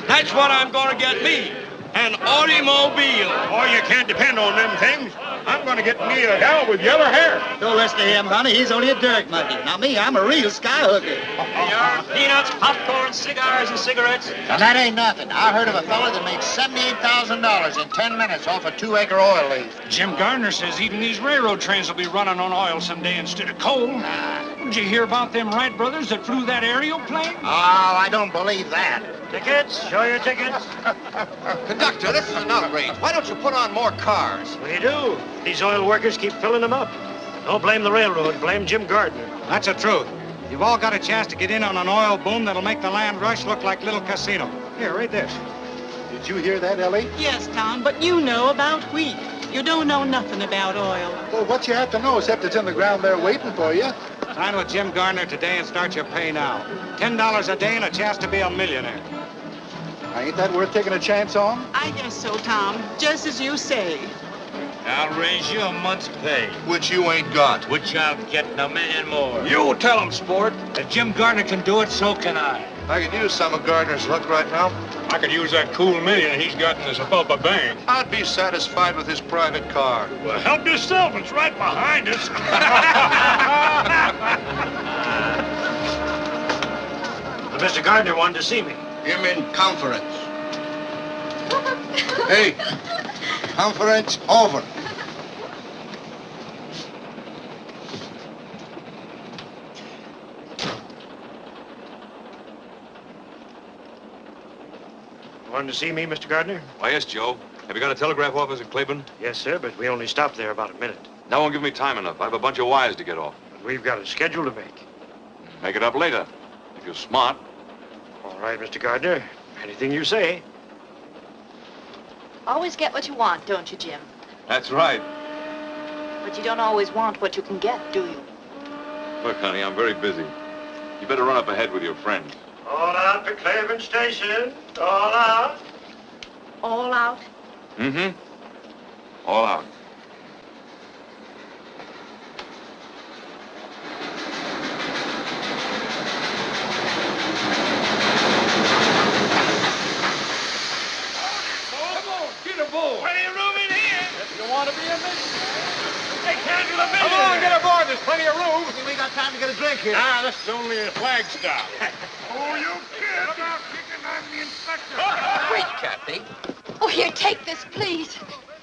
That's what I'm going to get me. An automobile. Oh, you can't depend on them things. I'm going to get me a gal with yellow hair. Don't listen to him, honey. He's only a dirt monkey. Now me, I'm a real sky hooker. Peanuts, popcorn, cigars, and cigarettes. And that ain't nothing. I heard of a fella that made $78,000 in 10 minutes off a 2-acre oil lease. Jim Gardner says even these railroad trains will be running on oil someday instead of coal. Did you hear about them Wright brothers that flew that aerial plane? Oh, I don't believe that. Tickets? Show your tickets. Conductor, this is an outrage. Why don't you put on more cars? We do. These oil workers keep filling them up. Don't blame the railroad. Blame Jim Gardner. That's the truth. You've all got a chance to get in on an oil boom that'll make the land rush look like Little Casino. Here, read this. Did you hear that, Ellie? Yes, Tom, but you know about wheat. You don't know nothing about oil. Well, what you have to know, except it's in the ground there waiting for you. Sign with Jim Gardner today and start your pay now. $10 a day and a chance to be a millionaire. Now, ain't that worth taking a chance on? I guess so, Tom. Just as you say. I'll raise you a month's pay. Which you ain't got. Which I'll get in $1 million more. You tell him, sport. If Jim Gardner can do it, so can I. I could use some of Gardner's luck right now. I could use that cool million he's got in the Sapulpa bank. I'd be satisfied with his private car. Well, help yourself. It's right behind us. Mr. Gardner wanted to see me. Him in conference. Hey, conference over. Wanted to see me, Mr. Gardner? Why, yes, Joe. Have you got a telegraph office in Claiborne? Yes, sir, but we only stopped there about a minute. That won't give me time enough. I have a bunch of wires to get off. But we've got a schedule to make. Make it up later, if you're smart. All right, Mr. Gardner. Anything you say. Always get what you want, don't you, Jim? That's right. But you don't always want what you can get, do you? Look, honey, I'm very busy. You better run up ahead with your friends. All out to Claiborne Station. All out. All out? Mm-hmm. All out. Plenty of room in here. If you want to be a millionaire. They can't do the Come on, get aboard. There's plenty of room. We got time to get a drink here. Ah, this is only a flag stop. Oh, you kids. Look out, kicking. I'm the inspector. Wait, Kathy. Oh, here, take this, please.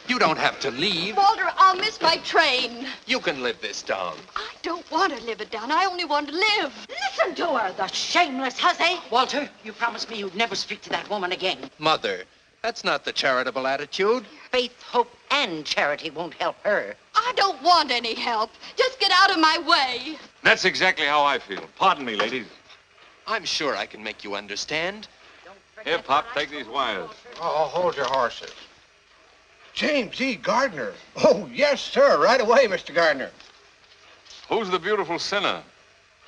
You don't have to leave. Walter, I'll miss my train. You can live this down. I don't want to live it down. I only want to live. Listen to her, the shameless hussy. Walter, you promised me you'd never speak to that woman again. Mother, that's not the charitable attitude. Faith, hope, and charity won't help her. I don't want any help. Just get out of my way. That's exactly how I feel. Pardon me, ladies. I'm sure I can make you understand. Here, Pop, take these wires. Oh, hold your horses. James E. Gardner. Oh, yes, sir. Right away, Mr. Gardner. Who's the beautiful sinner?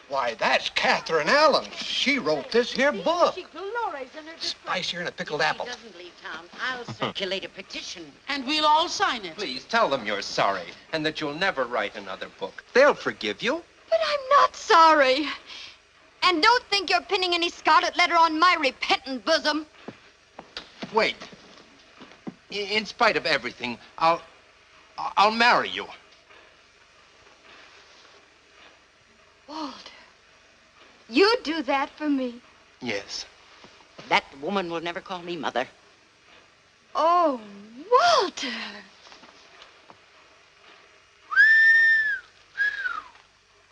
Why, that's Catherine Allen. She wrote this here book. She glories in her Spicier than a pickled apple. She doesn't leave town. I'll circulate a petition. And we'll all sign it. Please tell them you're sorry and that you'll never write another book. They'll forgive you. But I'm not sorry. And don't think you're pinning any scarlet letter on my repentant bosom. Wait. In spite of everything, I'll marry you. Walter, you do that for me? Yes. That woman will never call me mother. Oh, Walter.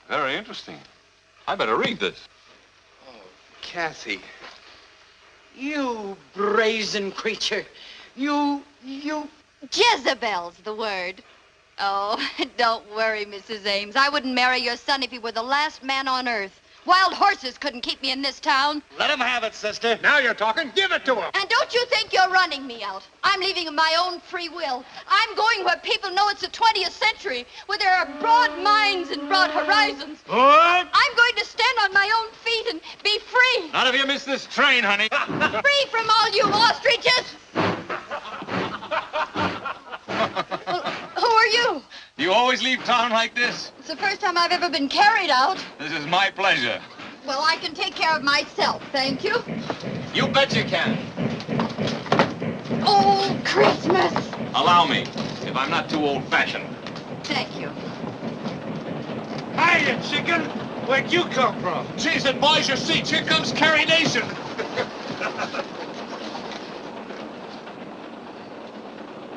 Very interesting. I better read this. Oh, Kathy. You brazen creature. You... Jezebel's the word. Oh, don't worry, Mrs. Ames. I wouldn't marry your son if he were the last man on earth. Wild horses couldn't keep me in this town. Let him have it, sister. Now you're talking. Give it to him. And don't you think you're running me out. I'm leaving of my own free will. I'm going where people know it's the 20th century, where there are broad minds and broad horizons. What? I'm going to stand on my own feet and be free. Not if you miss this train, honey. Free from all you ostriches. Well, who are you? You always leave town like this? It's the first time I've ever been carried out. This is my pleasure. Well, I can take care of myself, thank you. You bet you can. allow me, if I'm not too old-fashioned. Thank you. Hiya, chicken. Where'd you come from? Cheese and boys, your seats. Here comes Carrie Nation.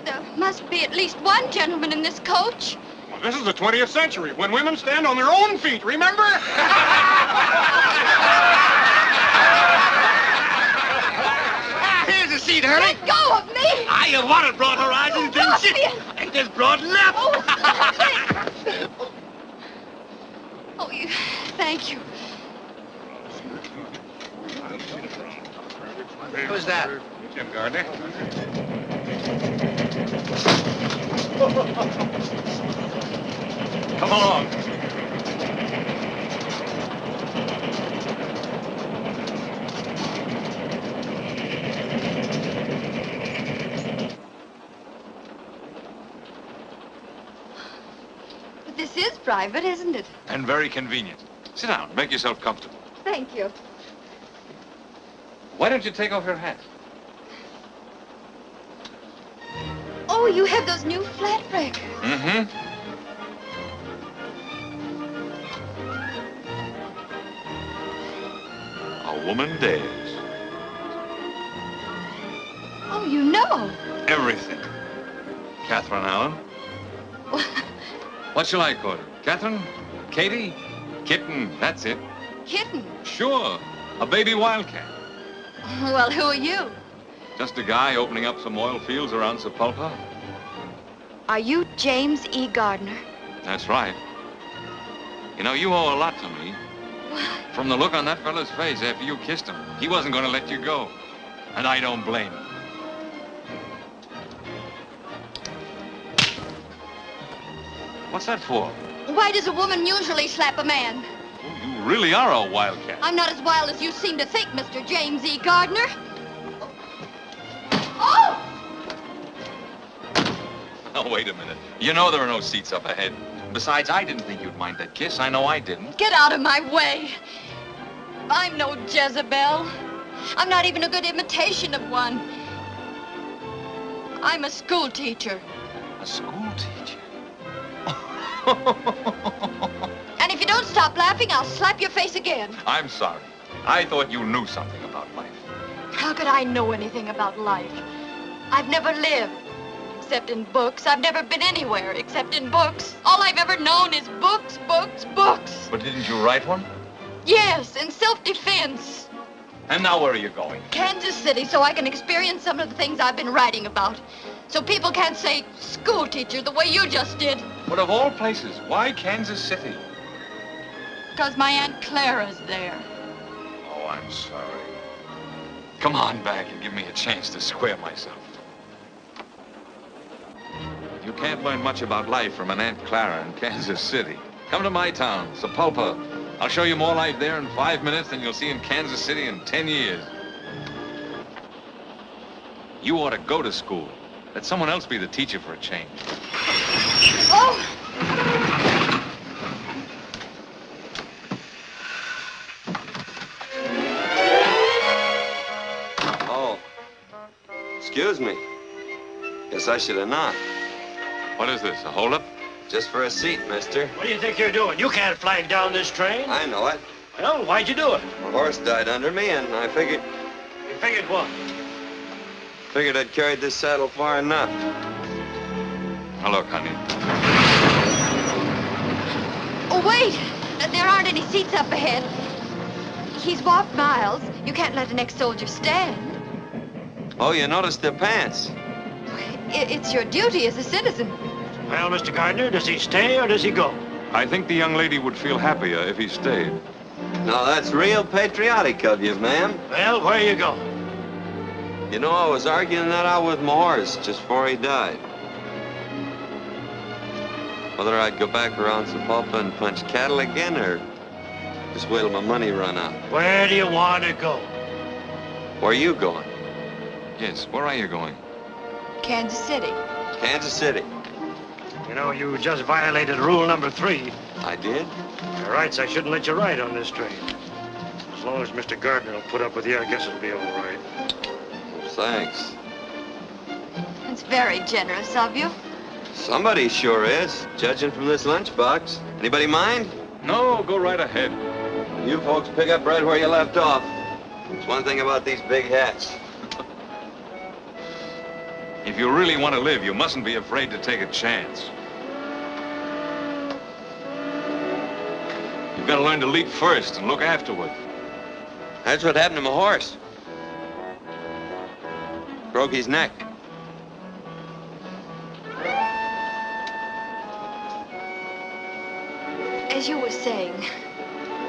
There must be at least one gentleman in this coach. Well, this is the 20th century, when women stand on their own feet, remember? Here's a seat, Hurley. Let go of me! You wanted broad horizons, didn't you? Ain't this broad enough? Oh, you... Thank you. Who's that? Jim Gardner. Come along. But this is private, isn't it? And very convenient. Sit down. Make yourself comfortable. Thank you. Why don't you take off your hat? Oh, you have those new flat breakers. Mm-hmm. A woman dares. Oh, you know. Everything. Catherine Allen. What shall I call her? Catherine? Katie? Kitten, that's it. Kitten. Sure. A baby wildcat. Well, who are you? Just a guy opening up some oil fields around Sapulpa. Are you James E. Gardner? That's right. You know, you owe a lot to me. From the look on that fella's face after you kissed him, he wasn't going to let you go. And I don't blame him. What's that for? Why does a woman usually slap a man? Oh, you really are a wildcat. I'm not as wild as you seem to think, Mr. James E. Gardner. Oh! Oh, wait a minute. You know there are no seats up ahead. Besides, I didn't think you'd mind that kiss. I know I didn't. Get out of my way. I'm no Jezebel. I'm not even a good imitation of one. I'm a school teacher. A school teacher? And if you don't stop laughing, I'll slap your face again. I'm sorry. I thought you knew something about life. How could I know anything about life? I've never lived, except in books. I've never been anywhere, except in books. All I've ever known is books, books, books. But didn't you write one? Yes, in self-defense. And now where are you going? Kansas City, so I can experience some of the things I've been writing about. So people can't say school teacher the way you just did. But of all places, why Kansas City? Because my Aunt Clara's there. Oh, I'm sorry. Come on back and give me a chance to square myself. You can't learn much about life from an Aunt Clara in Kansas City. Come to my town, Sapulpa. I'll show you more life there in 5 minutes than you'll see in Kansas City in 10 years. You ought to go to school. Let someone else be the teacher for a change. Oh! Oh. Excuse me. Guess I should have knocked. What is this, a holdup? Just for a seat, mister. What do you think you're doing? You can't flag down this train. I know it. Well, why'd you do it? My horse died under me, and I figured... You figured what? Figured I'd carried this saddle far enough. Now, look, honey. Oh, wait! There aren't any seats up ahead. He's walked miles. You can't let an ex-soldier stand. Oh, you noticed their pants. It's your duty as a citizen. Well, Mr. Gardner, does he stay or does he go? I think the young lady would feel happier if he stayed. No, that's real patriotic of you, ma'am. Well, where you go? You know, I was arguing that out with my horse just before he died. Whether I'd go back around Sapulpa and punch cattle again, or just wait till my money run out. Where do you want to go? Where are you going? Yes, where are you going? Kansas City. Kansas City. You know, you just violated rule number 3. I did? By rights, I shouldn't let you ride on this train. As long as Mr. Gardner will put up with you, I guess it'll be all right. Well, thanks. And Sounds very generous of you. Somebody sure is, judging from this lunchbox. Anybody mind? No, go right ahead. You folks pick up right where you left off. It's one thing about these big hats. If you really want to live, you mustn't be afraid to take a chance. You've got to learn to leap first and look afterward. That's what happened to my horse. Broke his neck. As you were saying,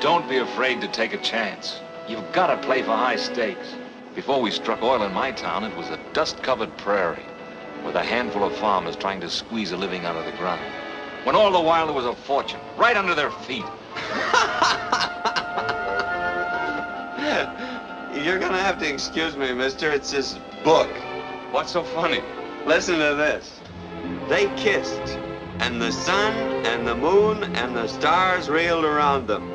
Don't be afraid to take a chance. You've got to play for high stakes. Before we struck oil in my town, it was a dust-covered prairie with a handful of farmers trying to squeeze a living out of the ground. When all the while there was a fortune right under their feet. You're gonna have to excuse me, mister. It's this book. What's so funny? Listen to this. They kissed, and the sun and the moon and the stars reeled around them.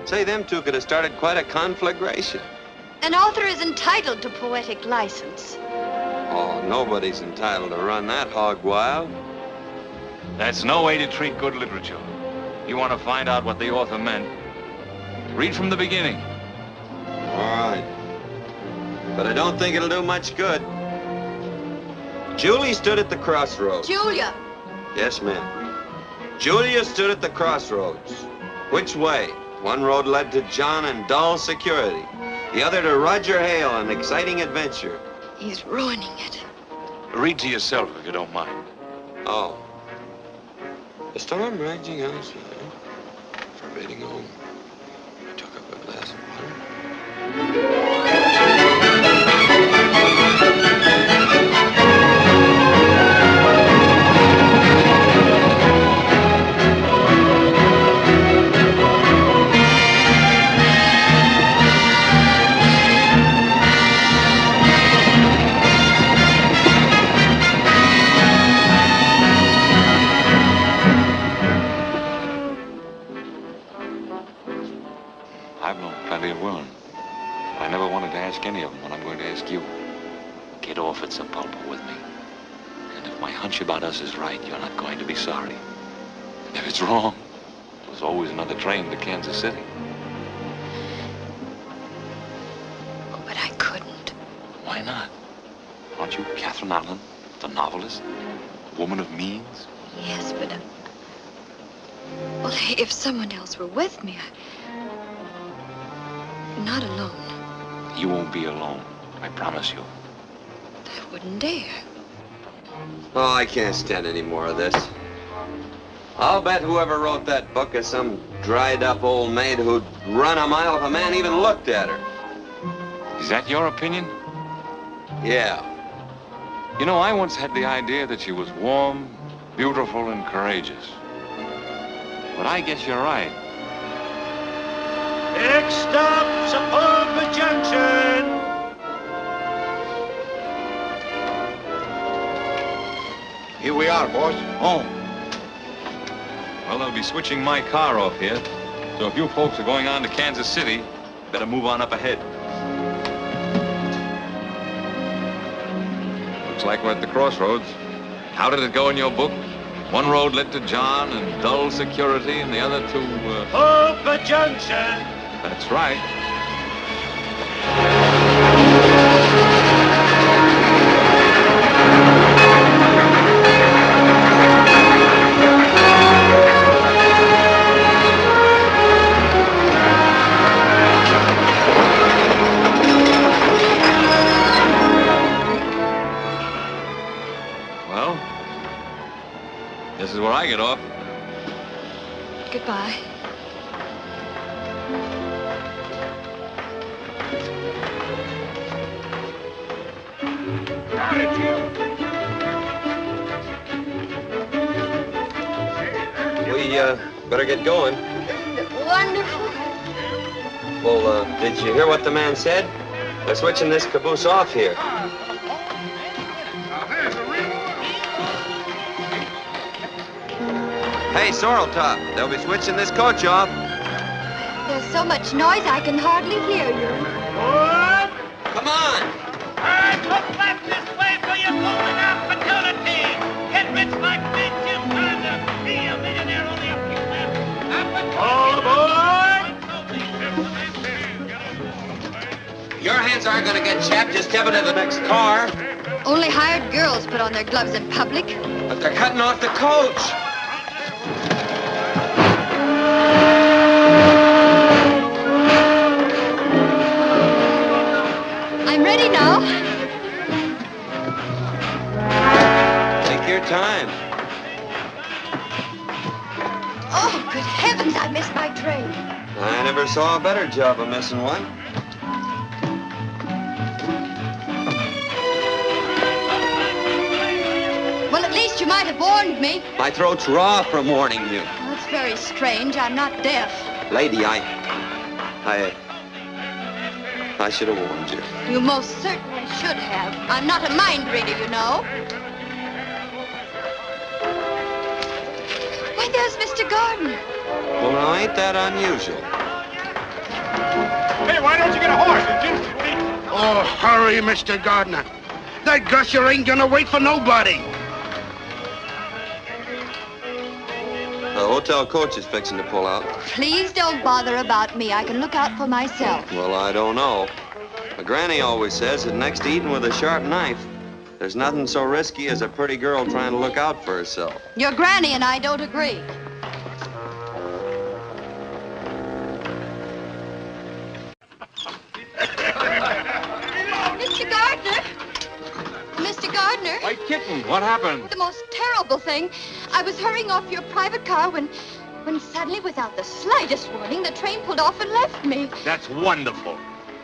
Say, them two could have started quite a conflagration. an author is entitled to poetic license. Oh, nobody's entitled to run that hog wild. That's no way to treat good literature. You want to find out what the author meant, read from the beginning. All right. But I don't think it'll do much good. Julie stood at the crossroads. Julia. Yes, ma'am. Julia stood at the crossroads. Which way? One road led to John and dull security. The other to Roger Hale and exciting adventure. He's ruining it. Read to yourself if you don't mind. Oh. The storm raging outside, forbidding home. I took up a glass of water. I've known plenty of women. I never wanted to ask any of them what I'm going to ask you. Get off at Sapulpa with me. And if my hunch about us is right, you're not going to be sorry. And if it's wrong, there's always another train to Kansas City. Oh, but I couldn't. Why not? Aren't you Catherine Allen, the novelist? A woman of means? Yes, but... well, if someone else were with me, not alone. You won't be alone, I promise you. I wouldn't dare. Oh, I can't stand any more of this. I'll bet whoever wrote that book is some dried-up old maid who'd run a mile if a man even looked at her. Is that your opinion? Yeah. You know, I once had the idea that she was warm, beautiful, and courageous. But I guess you're right. Next stop, Sapulpa Junction. Here we are, boss. Oh. Well, they'll be switching my car off here. So if you folks are going on to Kansas City, better move on up ahead. Looks like we're at the crossroads. How did it go in your book? One road led to John and dull security, and the other to, Sapulpa Junction. That's right. Well, this is where I get off. Goodbye. We, better get going. Wonderful. Well, did you hear what the man said? They're switching this caboose off here. Hey, Sorrel Top, they'll be switching this coach off. There's so much noise I can hardly hear you. Come on! All right, look left this way so you're moving up. gonna get chapped, just step into the next car. Only hired girls put on their gloves in public. But they're cutting off the coach. I'm ready now. Take your time. Oh, good heavens, I missed my train. I never saw a better job of missing one. Well, at least you might have warned me. My throat's raw from warning you. Well, it's very strange. I'm not deaf. Lady, I should have warned you. You most certainly should have. I'm not a mind reader, you know. Why, there's Mr. Gardner. Well, now, ain't that unusual? Hey, why don't you get a horse, Jim? Oh, hurry, Mr. Gardner. That gusher ain't gonna wait for nobody. The hotel coach is fixing to pull out. Please don't bother about me. I can look out for myself. Well, I don't know. My granny always says that next to eating with a sharp knife, there's nothing so risky as a pretty girl trying to look out for herself. Your granny and I don't agree. Mr. Gardner! Mr. Gardner! White kitten, what happened? The most terrible thing. I was hurrying off your private car when suddenly, without the slightest warning, the train pulled off and left me. That's wonderful.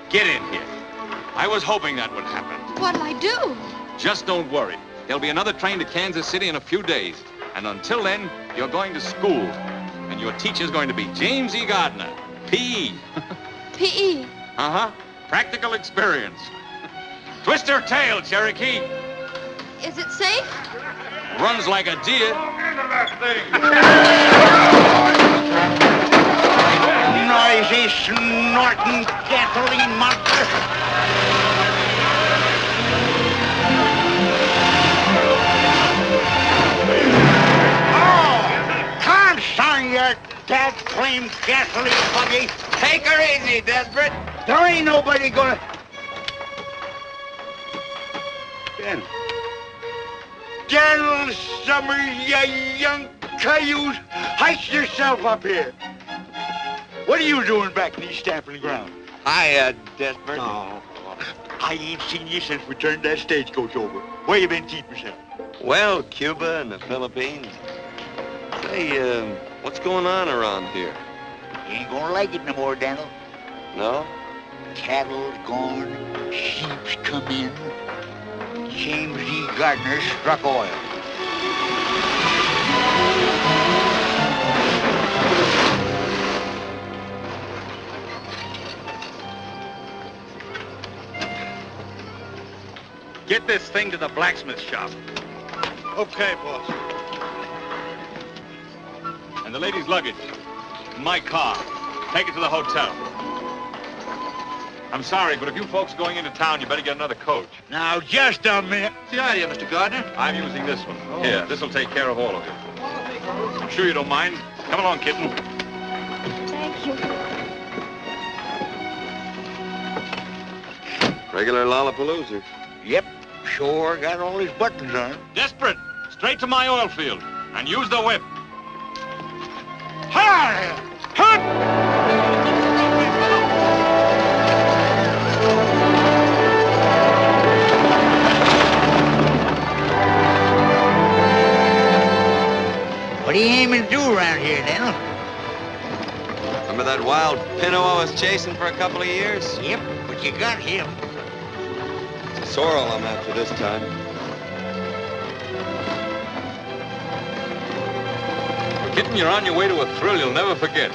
Get in here. I was hoping that would happen. What'll I do? Just don't worry. There'll be another train to Kansas City in a few days. And until then, you're going to school. And your teacher's going to be James E. Gardner, P.E. P.E.? Uh-huh. Practical experience. Twist her tail, Cherokee. Is it safe? Runs like a deer. Noisy, snorting gasoline monster. Oh, consign your dad-claimed gasoline buggy. Take her easy, Desperate. There ain't nobody gonna... Daniel Summers, you young cayuse, heist yourself up here. What are you doing back in these stamping ground? Hiya, Desperate. No, I ain't seen you since we turned that stagecoach over. Where you been keeping yourself? Well, Cuba and the Philippines. Say, what's going on around here? You ain't gonna like it no more, Daniel. No? Cattle's gone, sheep's come in. James E. Gardner struck oil. Get this thing to the blacksmith shop. Okay, boss. And the lady's luggage. In my car. Take it to the hotel. I'm sorry, but if you folks are going into town, you better get another coach. Now, just a minute. What's the idea, Mr. Gardner? I'm using this one. Oh. Here, this'll take care of all of you. I'm sure you don't mind. Come along, kitten. Thank you. Regular Lollapalooza. Yep, sure got all his buttons on. Desperate. Straight to my oil field. And use the whip. Hi! Hunt! What are you aiming to do around here, Daniel? Remember that wild pinto I was chasing for a couple of years? Yep, but you got him. It's a sorrel I'm after this time. Kitten, you're on your way to a thrill you'll never forget.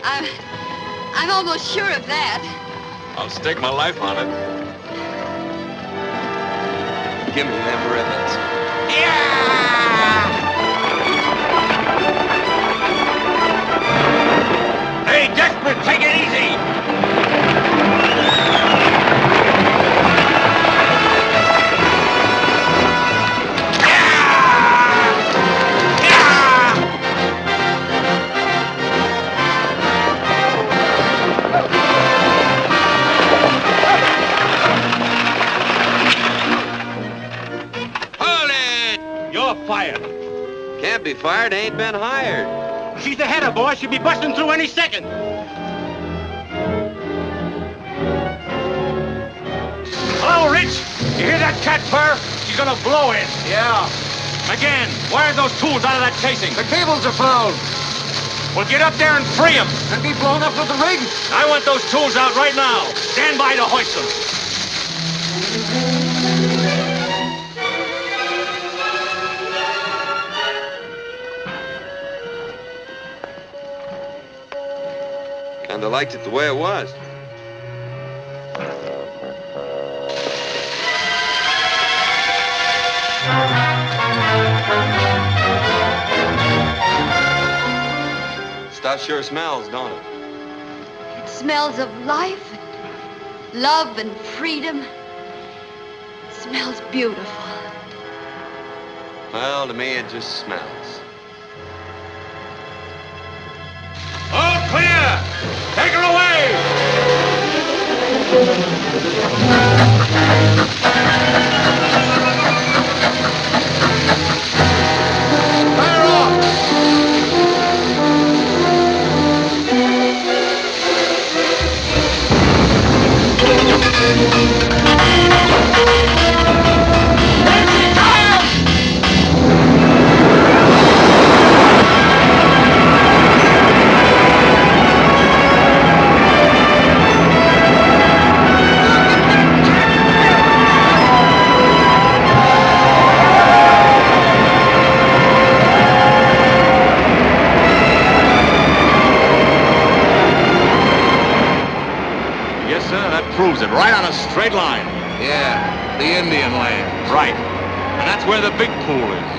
I'm almost sure of that. I'll stake my life on it. Give me them ribbons. Hey, Desperate, take it easy! fired. Can't be fired, ain't been hired. She's the header, boss. She'll be busting through any second. Hello, Rich. You hear that cat purr? She's gonna blow in. Yeah. Again, where are those tools out of that casing? The cables are fouled. Well, get up there and free them. And be blown up with the rig. I want those tools out right now. Stand by to hoist them. Kinda liked it the way it was. Stuff sure smells, don't it? It smells of life, and love, and freedom. It smells beautiful. Well, to me, it just smells. All clear. Take her away. Fire off! Yes, sir, that proves it. Right on a straight line. Yeah, the Indian land. Right. And that's where the big pool is.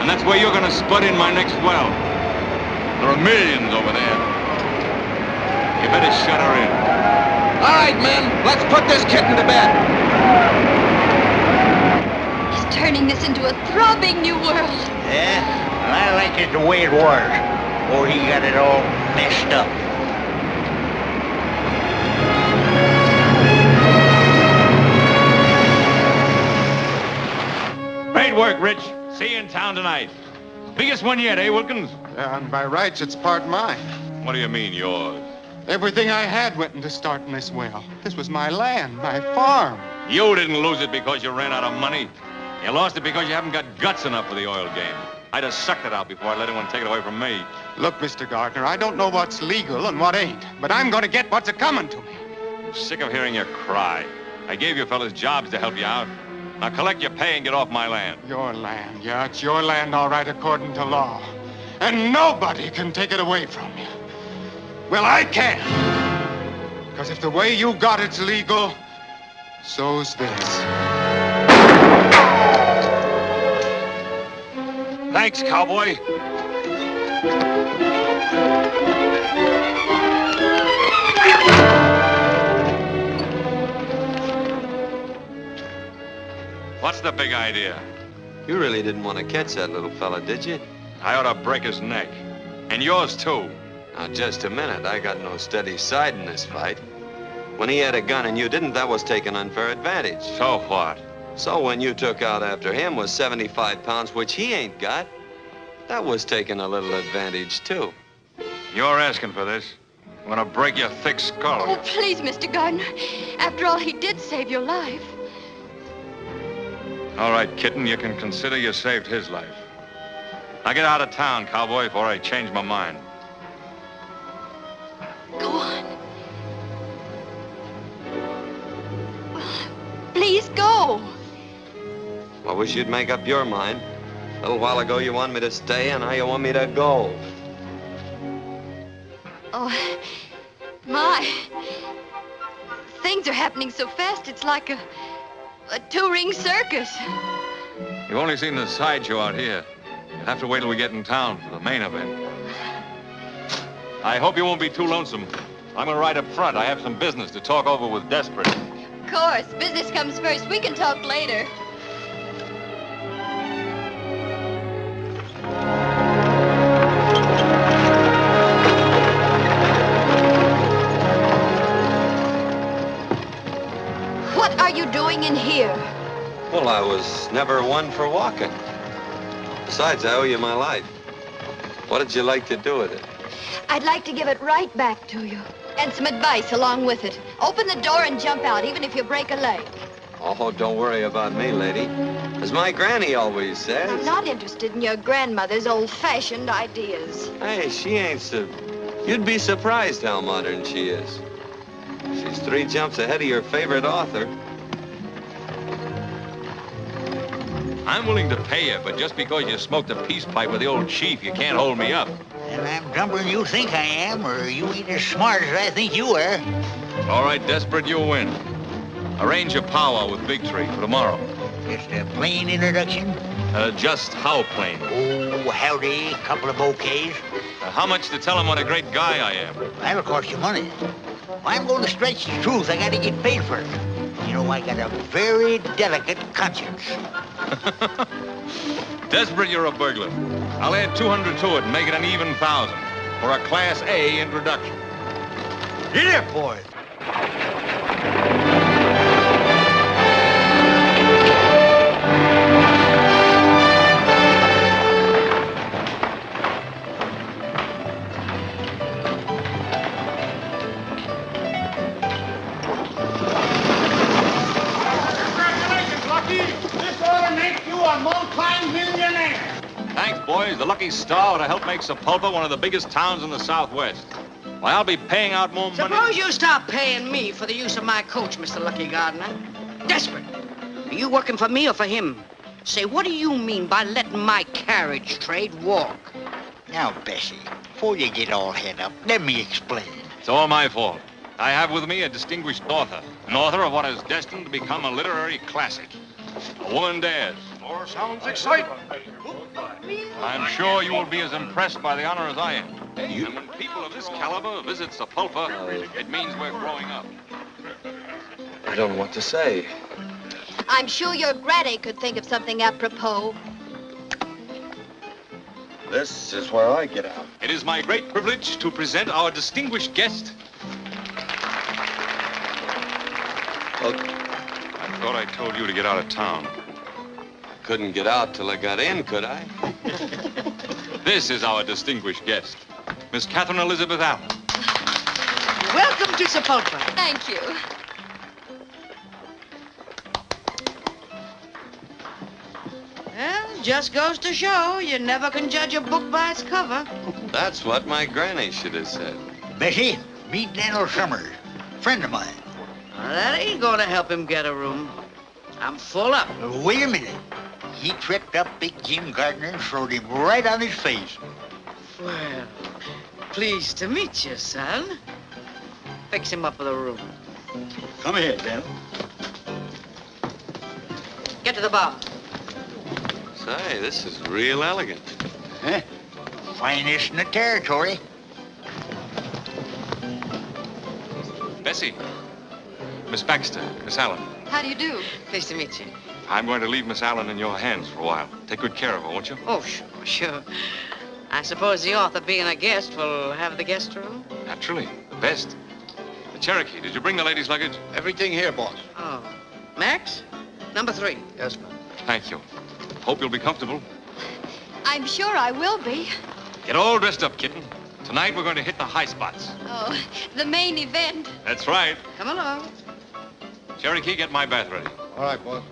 And that's where you're gonna spud in my next well. There are millions over there. You better shut her in. All right, men, let's put this kitten to bed. He's turning this into a throbbing new world. Yeah? Well, I like it the way it was. Or he got it all messed up. Great work, Rich. See you in town tonight. Biggest one yet, eh, Wilkins? And by rights, it's part mine. What do you mean, yours? Everything I had went into starting this well. This was my land, my farm. You didn't lose it because you ran out of money. You lost it because you haven't got guts enough for the oil game. I'd have sucked it out before I let anyone take it away from me. Look, Mr. Gardner, I don't know what's legal and what ain't, but I'm going to get what's a-coming to me. I'm sick of hearing you cry. I gave you fellas jobs to help you out. Now collect your pay and get off my land. Your land, yeah, it's your land, all right, according to law. And nobody can take it away from you. Well, I can. Because if the way you got it's legal, so's this. Thanks, cowboy. What's the big idea? You really didn't want to catch that little fella, did you? I ought to break his neck. And yours, too. Now, just a minute. I got no steady side in this fight. When he had a gun and you didn't, that was taking unfair advantage. So what? So when you took out after him with 75 pounds, which he ain't got, that was taking a little advantage, too. You're asking for this. I'm gonna break your thick skull. Oh, please, Mr. Gardner. After all, he did save your life. All right, kitten, you can consider you saved his life. Now get out of town, cowboy, before I change my mind. Go on. Well, please go. I wish you'd make up your mind. A little while ago you wanted me to stay, and now you want me to go. Oh, my. Things are happening so fast, it's like a two-ring circus. You've only seen the sideshow out here. You'll have to wait till we get in town for the main event. I hope you won't be too lonesome. I'm gonna ride up front. I have some business to talk over with Desperate. Of course, business comes first. We can talk later. What are you doing in here? Well, I was never one for walking. Besides, I owe you my life. What did you like to do with it? I'd like to give it right back to you. And some advice along with it. Open the door and jump out, even if you break a leg. Oh, don't worry about me, lady. As my granny always says. I'm not interested in your grandmother's old-fashioned ideas. Hey, she ain't so... You'd be surprised how modern she is. She's 3 jumps ahead of your favorite author. I'm willing to pay you, but just because you smoked a peace pipe with the old chief, you can't hold me up. And I'm dumber than you think I am, or you ain't as smart as I think you are. All right, Desperate, you'll win. Arrange a powwow with Big Tree for tomorrow. Just a plain introduction? Just how plain? Oh, howdy, a couple of bouquets. How much to tell him what a great guy I am? That'll cost you money. If I'm going to stretch the truth, I gotta get paid for it. You know, I got a very delicate conscience. Desperate, you're a burglar. I'll add 200 to it and make it an even 1,000 for a Class A introduction. Get here, boy. Thanks, boys. The lucky star would have helped make Sapulpa one of the biggest towns in the Southwest. Why, I'll be paying out more money. Suppose you stop paying me for the use of my coach, Mr. Lucky Gardener. Desperate. Are you working for me or for him? Say, what do you mean by letting my carriage trade walk? Now, Bessie, before you get all head up, let me explain. It's all my fault. I have with me a distinguished author, an author of what is destined to become a literary classic. A Woman Dares. More sounds exciting. I'm sure you will be as impressed by the honor as I am. And when people of this caliber visit Sapulpa, it means we're growing up. I don't know what to say. I'm sure your granny could think of something apropos. This is where I get out. It is my great privilege to present our distinguished guest. I thought I told you to get out of town. Couldn't get out till I got in, could I? This is our distinguished guest, Miss Catherine Elizabeth Allen. Welcome to Sapulpa. Thank you. Well, just goes to show you never can judge a book by its cover. That's what my granny should have said. Bessie, meet Daniel Summers, friend of mine. Well, that ain't gonna help him get a room. I'm full up. Wait a minute. He tripped up Big Jim Gardner and throwed him right on his face. Well, pleased to meet you, son. Fix him up with a room. Come ahead, Daniel. Get to the bar. Say, this is real elegant. Huh? Finest in the territory. Bessie, Miss Baxter, Miss Allen. How do you do? Pleased to meet you. I'm going to leave Miss Allen in your hands for a while. Take good care of her, won't you? Oh, sure. I suppose the author, being a guest, will have the guest room? Naturally, the best. The Cherokee, did you bring the ladies' luggage? Everything here, boss. Oh. Max? Number 3. Yes, ma'am. Thank you. Hope you'll be comfortable. I'm sure I will be. Get all dressed up, kitten. Tonight we're going to hit the high spots. Oh, the main event. That's right. Come along. Cherokee, get my bath ready. All right, boss.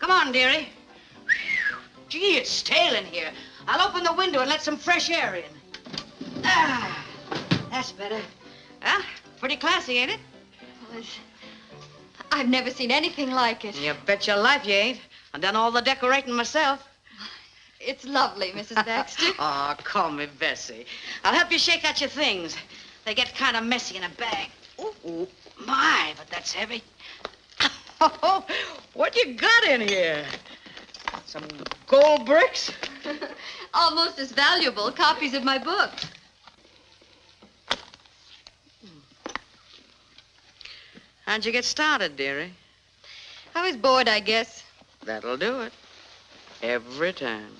Come on, dearie. Gee, it's stale in here. I'll open the window and let some fresh air in. Ah, that's better. Huh? Pretty classy, ain't it? Well, I've never seen anything like it. You bet your life you ain't. I've done all the decorating myself. It's lovely, Mrs. Baxter. Oh, call me Bessie. I'll help you shake out your things. They get kind of messy in a bag. Ooh, my, but that's heavy. Oh, what you got in here? Some gold bricks? Almost as valuable copies of my book. How'd you get started, dearie? I was bored, I guess. That'll do it. Every time.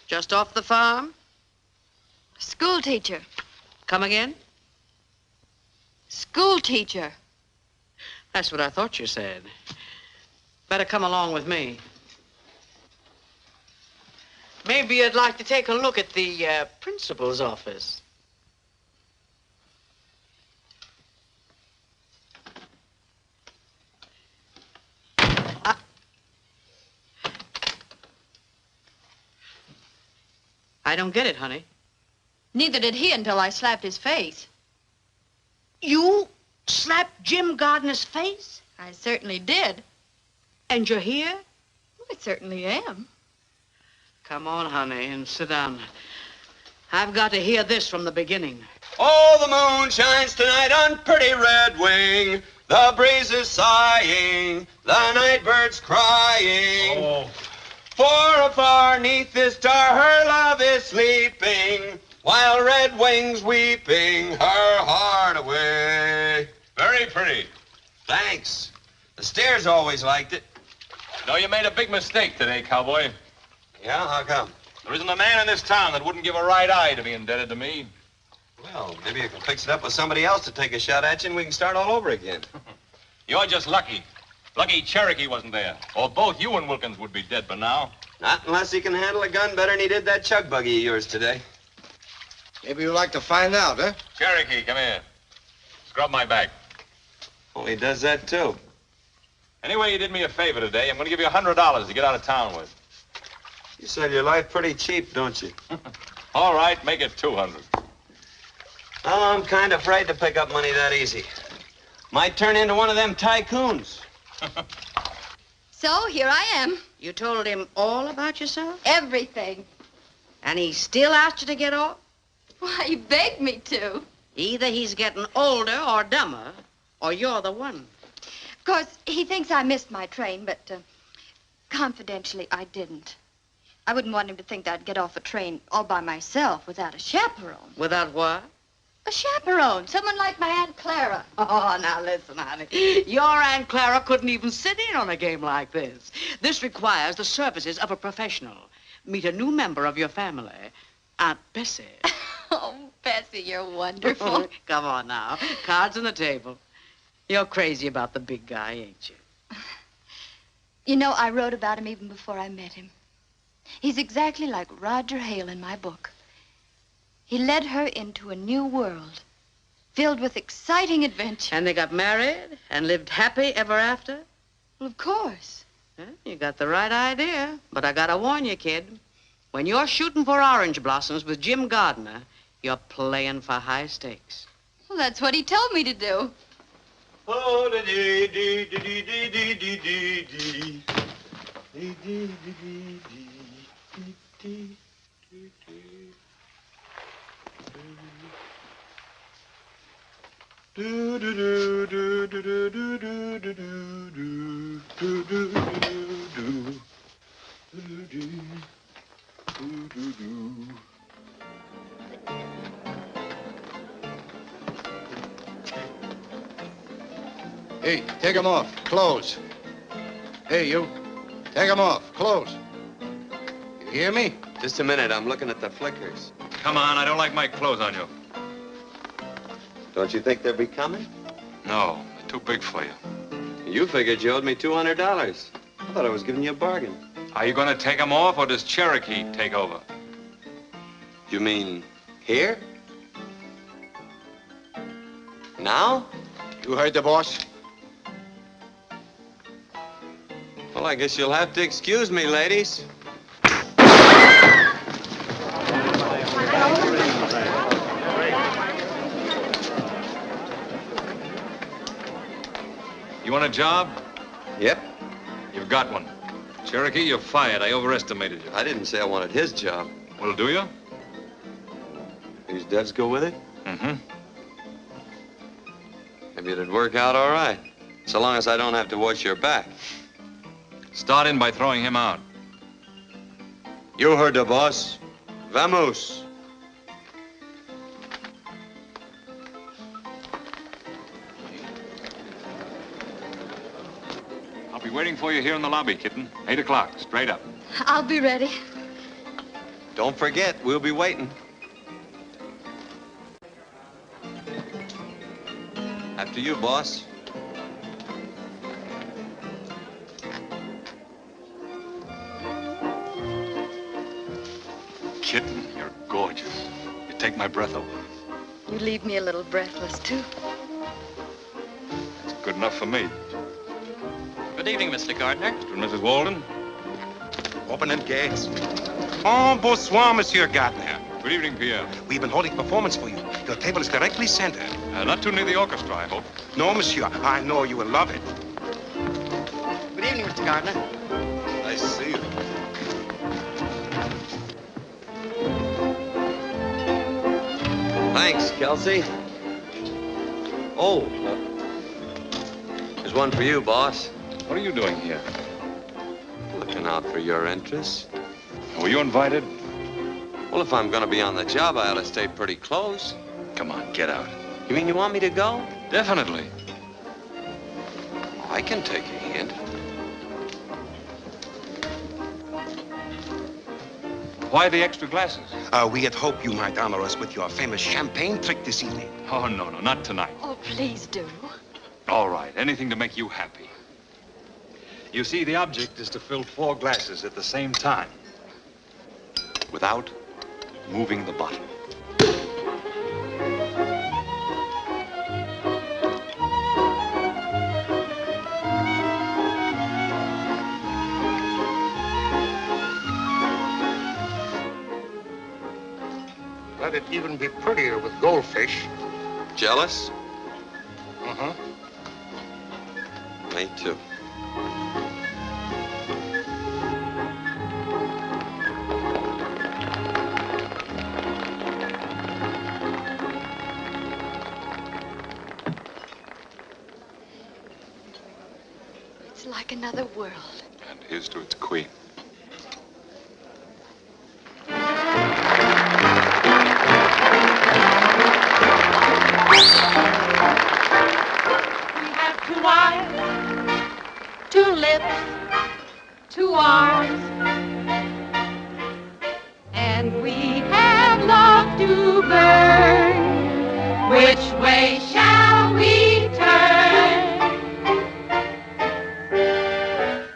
Just off the farm? School teacher. Come again? School teacher. That's what I thought you said. Better come along with me. Maybe you'd like to take a look at the principal's office. I don't get it, honey. Neither did he until I slapped his face. You slapped Jim Gardner's face? I certainly did. And you're here? I certainly am. Come on, honey, and sit down. I've got to hear this from the beginning. Oh, the moon shines tonight on pretty Red Wing. The breeze is sighing, the night bird's crying. Oh. For afar 'neath this star her love is sleeping, while Red Wing's weeping her heart away. Very pretty. Thanks. The Steers always liked it. No, you made a big mistake today, cowboy. Yeah, how come? There isn't a man in this town that wouldn't give a right eye to be indebted to me. Well, maybe you can fix it up with somebody else to take a shot at you and we can start all over again. You're just lucky. Lucky Cherokee wasn't there. Or both you and Wilkins would be dead by now. Not unless he can handle a gun better than he did that chug buggy of yours today. Maybe you'd like to find out, huh? Cherokee, come here. Scrub my back. Oh, he does that too. Anyway, you did me a favor today. I'm going to give you $100 to get out of town with. You sell your life pretty cheap, don't you? All right, make it 200. Well, I'm kind of afraid to pick up money that easy. Might turn into one of them tycoons. So here I am. You told him all about yourself? Everything. And he still asked you to get off? Why, he begged me to. Either he's getting older or dumber, or you're the one. Of course, he thinks I missed my train, but confidentially, I didn't. I wouldn't want him to think that I'd get off a train all by myself without a chaperone. Without what? A chaperone, someone like my Aunt Clara. Oh, now listen, honey. Your Aunt Clara couldn't even sit in on a game like this. This requires the services of a professional. Meet a new member of your family, Aunt Bessie. Oh, Bessie, you're wonderful. Come on now. Cards on the table. You're crazy about the big guy, ain't you? You know, I wrote about him even before I met him. He's exactly like Roger Hale in my book. He led her into a new world, filled with exciting adventure. And they got married and lived happy ever after? Well, of course. Well, you got the right idea. But I gotta warn you, kid. When you're shooting for orange blossoms with Jim Gardner, you're playing for high stakes. Well, that's what he told me to do. Oh, dee dee dee dee dee dee dee dee dee. Dee dee dee dee dee dee dee. Do do do do do do do do do do do do do do do. Hey, take them off. Clothes. Hey, you. Take them off. Clothes. You hear me? Just a minute. I'm looking at the flickers. Come on, I don't like my clothes on you. Don't you think they'll be coming? No, they're too big for you. You figured you owed me $200. I thought I was giving you a bargain. Are you going to take them off, or does Cherokee take over? You mean here? Now? You heard the boss? Well, I guess you'll have to excuse me, ladies. You want a job? Yep. You've got one. Cherokee, you're fired. I overestimated you. I didn't say I wanted his job. Well, do you? These devs go with it? Mm-hmm. Maybe it'd work out all right. So long as I don't have to watch your back. Start in by throwing him out. You heard the boss. Vamos. I'll be waiting for you here in the lobby, kitten. 8 o'clock, straight up. I'll be ready. Don't forget, we'll be waiting. After you, boss. breath away. You leave me a little breathless, too. That's good enough for me. Good evening, Mr. Gardner. Mr. and Mrs. Walden. Open them gates. Oh, bonsoir, Monsieur Gardner. Good evening, Pierre. We've been holding a performance for you. Your table is directly centered. Not too near the orchestra, I hope. No, Monsieur. I know you will love it. Good evening, Mr. Gardner. Nice to see you. Thanks, Kelsey. Oh, there's one for you, boss. What are you doing here? Looking out for your interests. Were you invited? Well, if I'm gonna be on the job, I ought to stay pretty close. Come on, get out. You mean you want me to go? Definitely. I can take a hint. Why the extra glasses? We had hoped you might honor us with your famous champagne trick this evening. Oh, no, not tonight. Oh, please do. All right, anything to make you happy. You see, the object is to fill 4 glasses at the same time without moving the bottle. Let it even be prettier with goldfish. Jealous? Uh-huh. Me too. It's like another world. And here's to its queen. Two eyes, 2 lips, 2 arms, and we have love to burn. Which way shall we turn?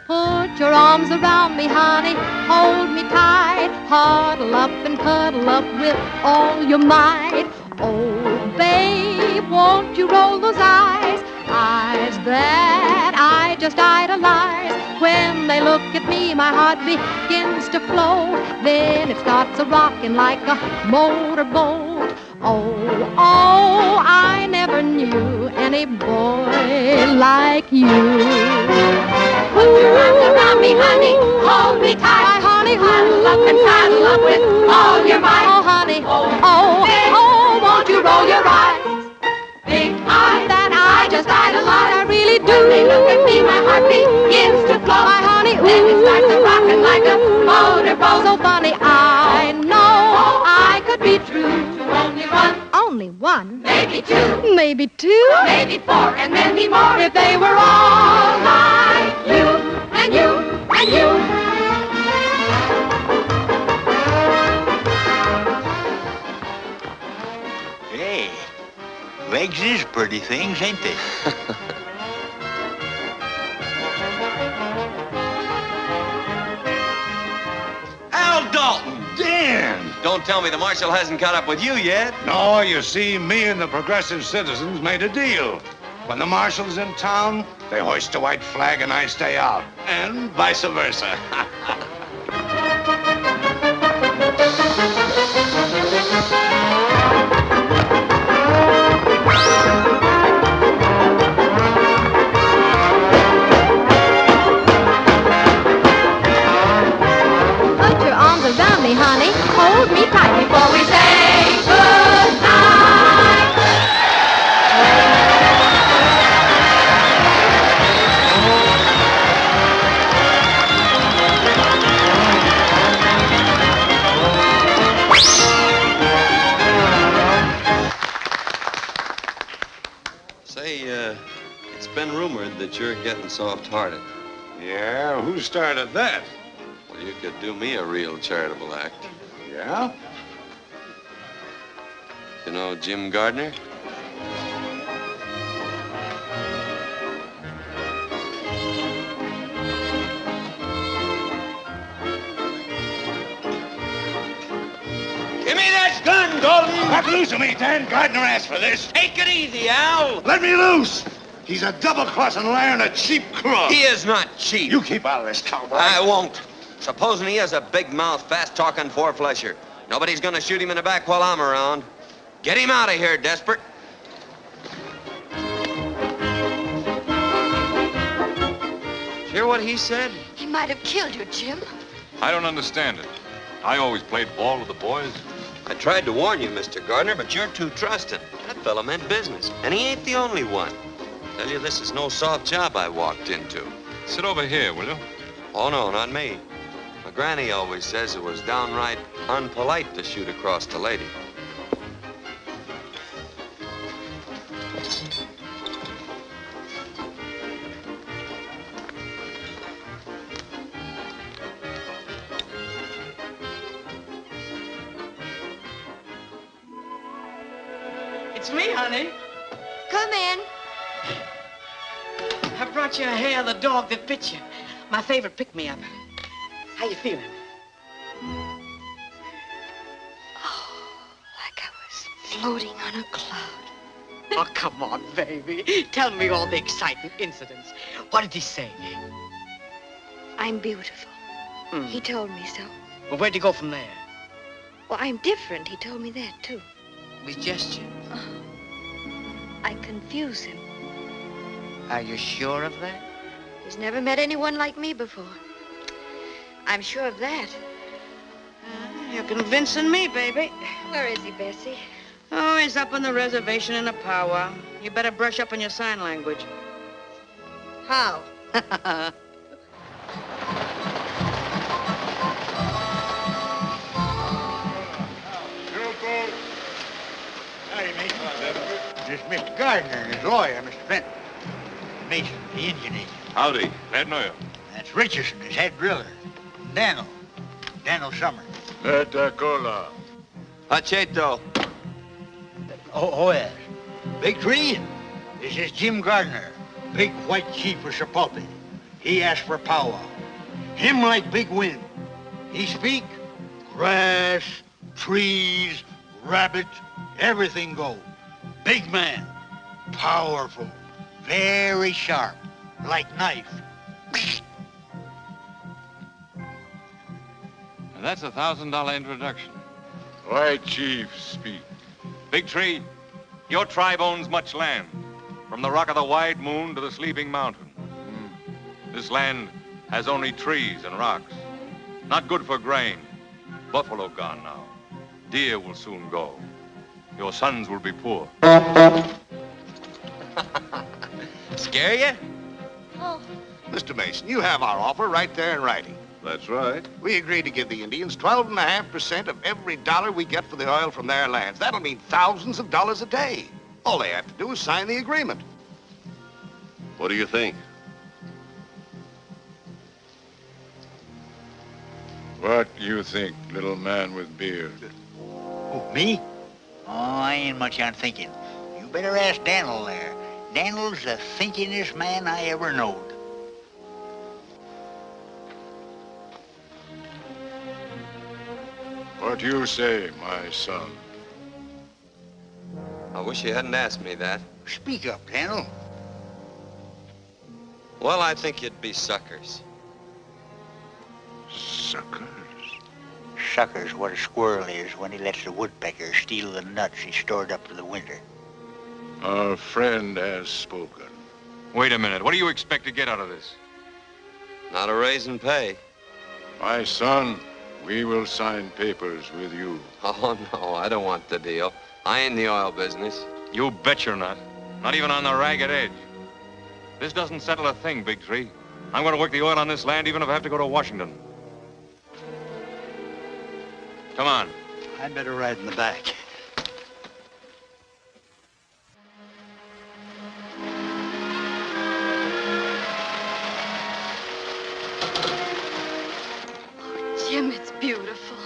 Put your arms around me, honey, hold me tight, huddle up and cuddle up with all your might. Oh, babe, won't you roll those eyes? Eyes that I just idolize. When they look at me, my heart begins to flow. Then it starts a-rocking like a motorboat. Oh, I never knew any boy like you. Put your arms around me, honey, hold me tight. Honey, huddle up and cuddle up with all your might. Oh, honey, won't you roll your eyes? Big eyes that I just idolize, I really do. When they look at me, my heart begins to flow. My honey, then it starts a-rocking like a motorboat. So funny, I know I could be true to only one, only one, maybe 2, maybe 2, maybe 4, and many more if they were all like you and you and you. Hey, legs is pretty things, ain't they? Al Dalton, Dan! Don't tell me the marshal hasn't caught up with you yet. No, you see, me and the progressive citizens made a deal. When the marshal's in town, they hoist a white flag and I stay out. And vice versa. Put your arms around me, honey, hold me tight before we say goodnight. Say, it's been rumored that you're getting soft-hearted. Yeah, who started that? Well, you could do me a real charitable act. Yeah? You know Jim Gardner? Give me that gun, Jim, darling. Let loose of me, Dan. Gardner asked for this. Take it easy, Al. Let me loose. He's a double-crossing liar and a cheap crook. He is not cheap. You keep out of this, cowboy. I won't. Supposing he has a big mouth, fast-talking four-flesher. Nobody's gonna shoot him in the back while I'm around. Get him out of here, Desperate. Hear what he said? He might have killed you, Jim. I don't understand it. I always played ball with the boys. I tried to warn you, Mr. Gardner, but you're too trusting. That fella meant business, and he ain't the only one. Tell you, this is no soft job I walked into. Sit over here, will you? Oh, no, not me. My granny always says it was downright unpolite to shoot across the lady. It's me, honey. Come in. I brought you a hair of the dog that bit you. My favorite pick-me-up. How you feeling? Oh, like I was floating on a cloud. Oh, come on, baby. Tell me all the exciting incidents. What did he say? I'm beautiful. He told me so. Well, where'd you go from there? Well, I'm different. He told me that, too. With gesture? I confuse him. Are you sure of that? He's never met anyone like me before. I'm sure of that. You're convincing me, baby. Where is he, Bessie? Oh, he's up on the reservation in a powwow. You better brush up on your sign language. How? Howdy, Mason. This is Mr. Gardner and his lawyer, Mr. Fenton. Mason, the Indian agent. Howdy. Glad to know you. That's Richardson, his head driller. Daniel Summer. Cola. Hacheto. Oh, yes. Big Tree, this is Jim Gardner, big white chief of Sapulpa. He asked for powwow. Him like big wind. He speak, grass, trees, rabbit, everything go. Big man, powerful, very sharp, like knife. And that's a $1,000 introduction. White chief speak. Big Tree, your tribe owns much land, from the Rock of the Wide Moon to the Sleeping Mountain. This land has only trees and rocks. Not good for grain. Buffalo gone now. Deer will soon go. Your sons will be poor. Scare you? Oh. Mr. Mason, you have our offer right there in writing. That's right. We agreed to give the Indians 12.5% of every dollar we get for the oil from their lands. That'll mean thousands of dollars a day. All they have to do is sign the agreement. What do you think? What you think, little man with beard? Who, me? Oh, I ain't much on thinking. You better ask Daniel there. Daniel's the thinkingest man I ever knowed. What you say, my son? I wish you hadn't asked me that. Speak up, Daniel. Well, I think you'd be suckers. Suckers? Sucker's what a squirrel is when he lets the woodpecker steal the nuts he stored up for the winter. Our friend has spoken. Wait a minute. What do you expect to get out of this? Not a raise in pay. My son, we will sign papers with you. Oh, no, I don't want the deal. I ain't in the oil business. You bet you're not. Not even on the ragged edge. This doesn't settle a thing, Big Tree. I'm going to work the oil on this land even if I have to go to Washington. Come on. I'd better ride in the back. Jim, it's beautiful.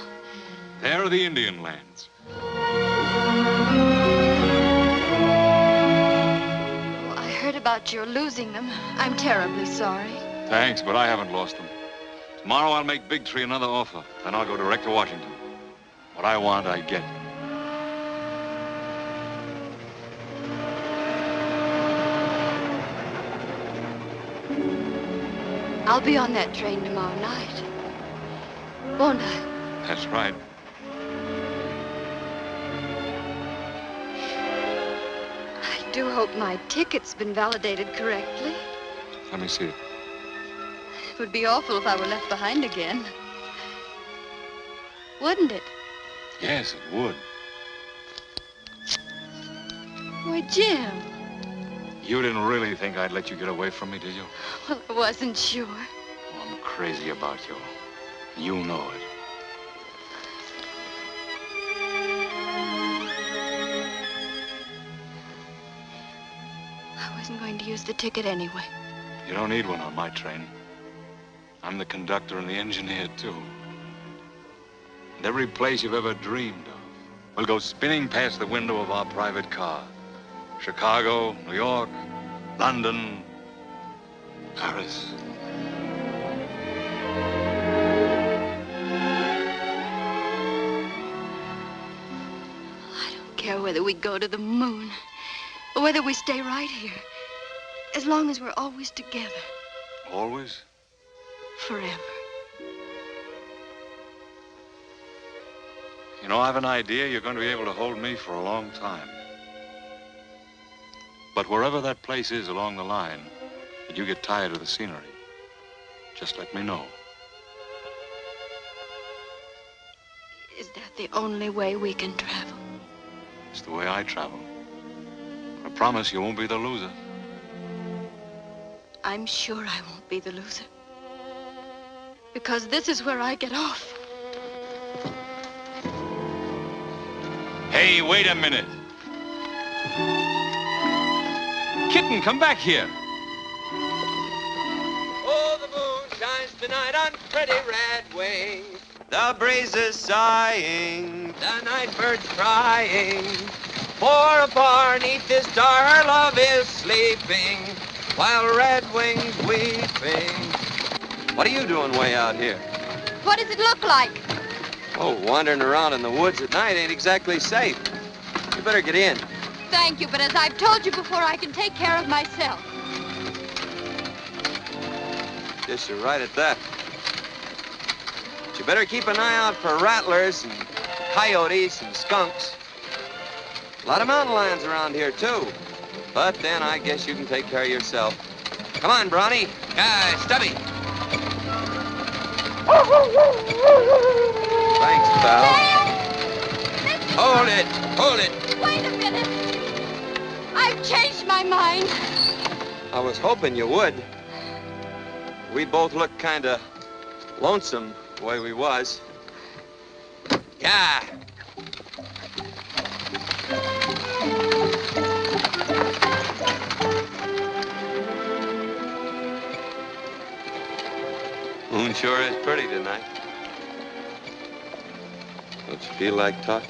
There are the Indian lands. Oh, I heard about your losing them. I'm terribly sorry. Thanks, but I haven't lost them. Tomorrow I'll make Big Tree another offer. Then I'll go direct to Washington. What I want, I get. I'll be on that train tomorrow night. Won't I? That's right. I do hope my ticket's been validated correctly. Let me see it. It would be awful if I were left behind again. Wouldn't it? Yes, it would. Why, Jim. You didn't really think I'd let you get away from me, did you? Well, I wasn't sure. I'm crazy about you. You know it. I wasn't going to use the ticket anyway. You don't need one on my train. I'm the conductor and the engineer, too. And every place you've ever dreamed of will go spinning past the window of our private car. Chicago, New York, London, Paris. I don't care whether we go to the moon or whether we stay right here. As long as we're always together. Always? Forever. You know, I have an idea you're going to be able to hold me for a long time. But wherever that place is along the line, that you get tired of the scenery, just let me know. Is that the only way we can travel? It's the way I travel. I promise you won't be the loser. I'm sure I won't be the loser. Because this is where I get off. Hey, wait a minute. Kitten, come back here. Oh, the moon shines tonight on pretty red wings. The breeze is sighing, the night bird's crying. For afar neath this star her love is sleeping, while red wings weeping. What are you doing way out here? What does it look like? Oh, wandering around in the woods at night ain't exactly safe. You better get in. Thank you, but as I've told you before, I can take care of myself. Guess you're right at that. But you better keep an eye out for rattlers and coyotes and skunks. A lot of mountain lions around here, too. But then I guess you can take care of yourself. Come on, Brawny. Stubby. Thanks, pal. Hold it. Hold it. Wait a minute. I've changed my mind. I was hoping you would. We both look kind of lonesome the way we was. Yeah. Moon sure is pretty tonight. Don't you feel like talking?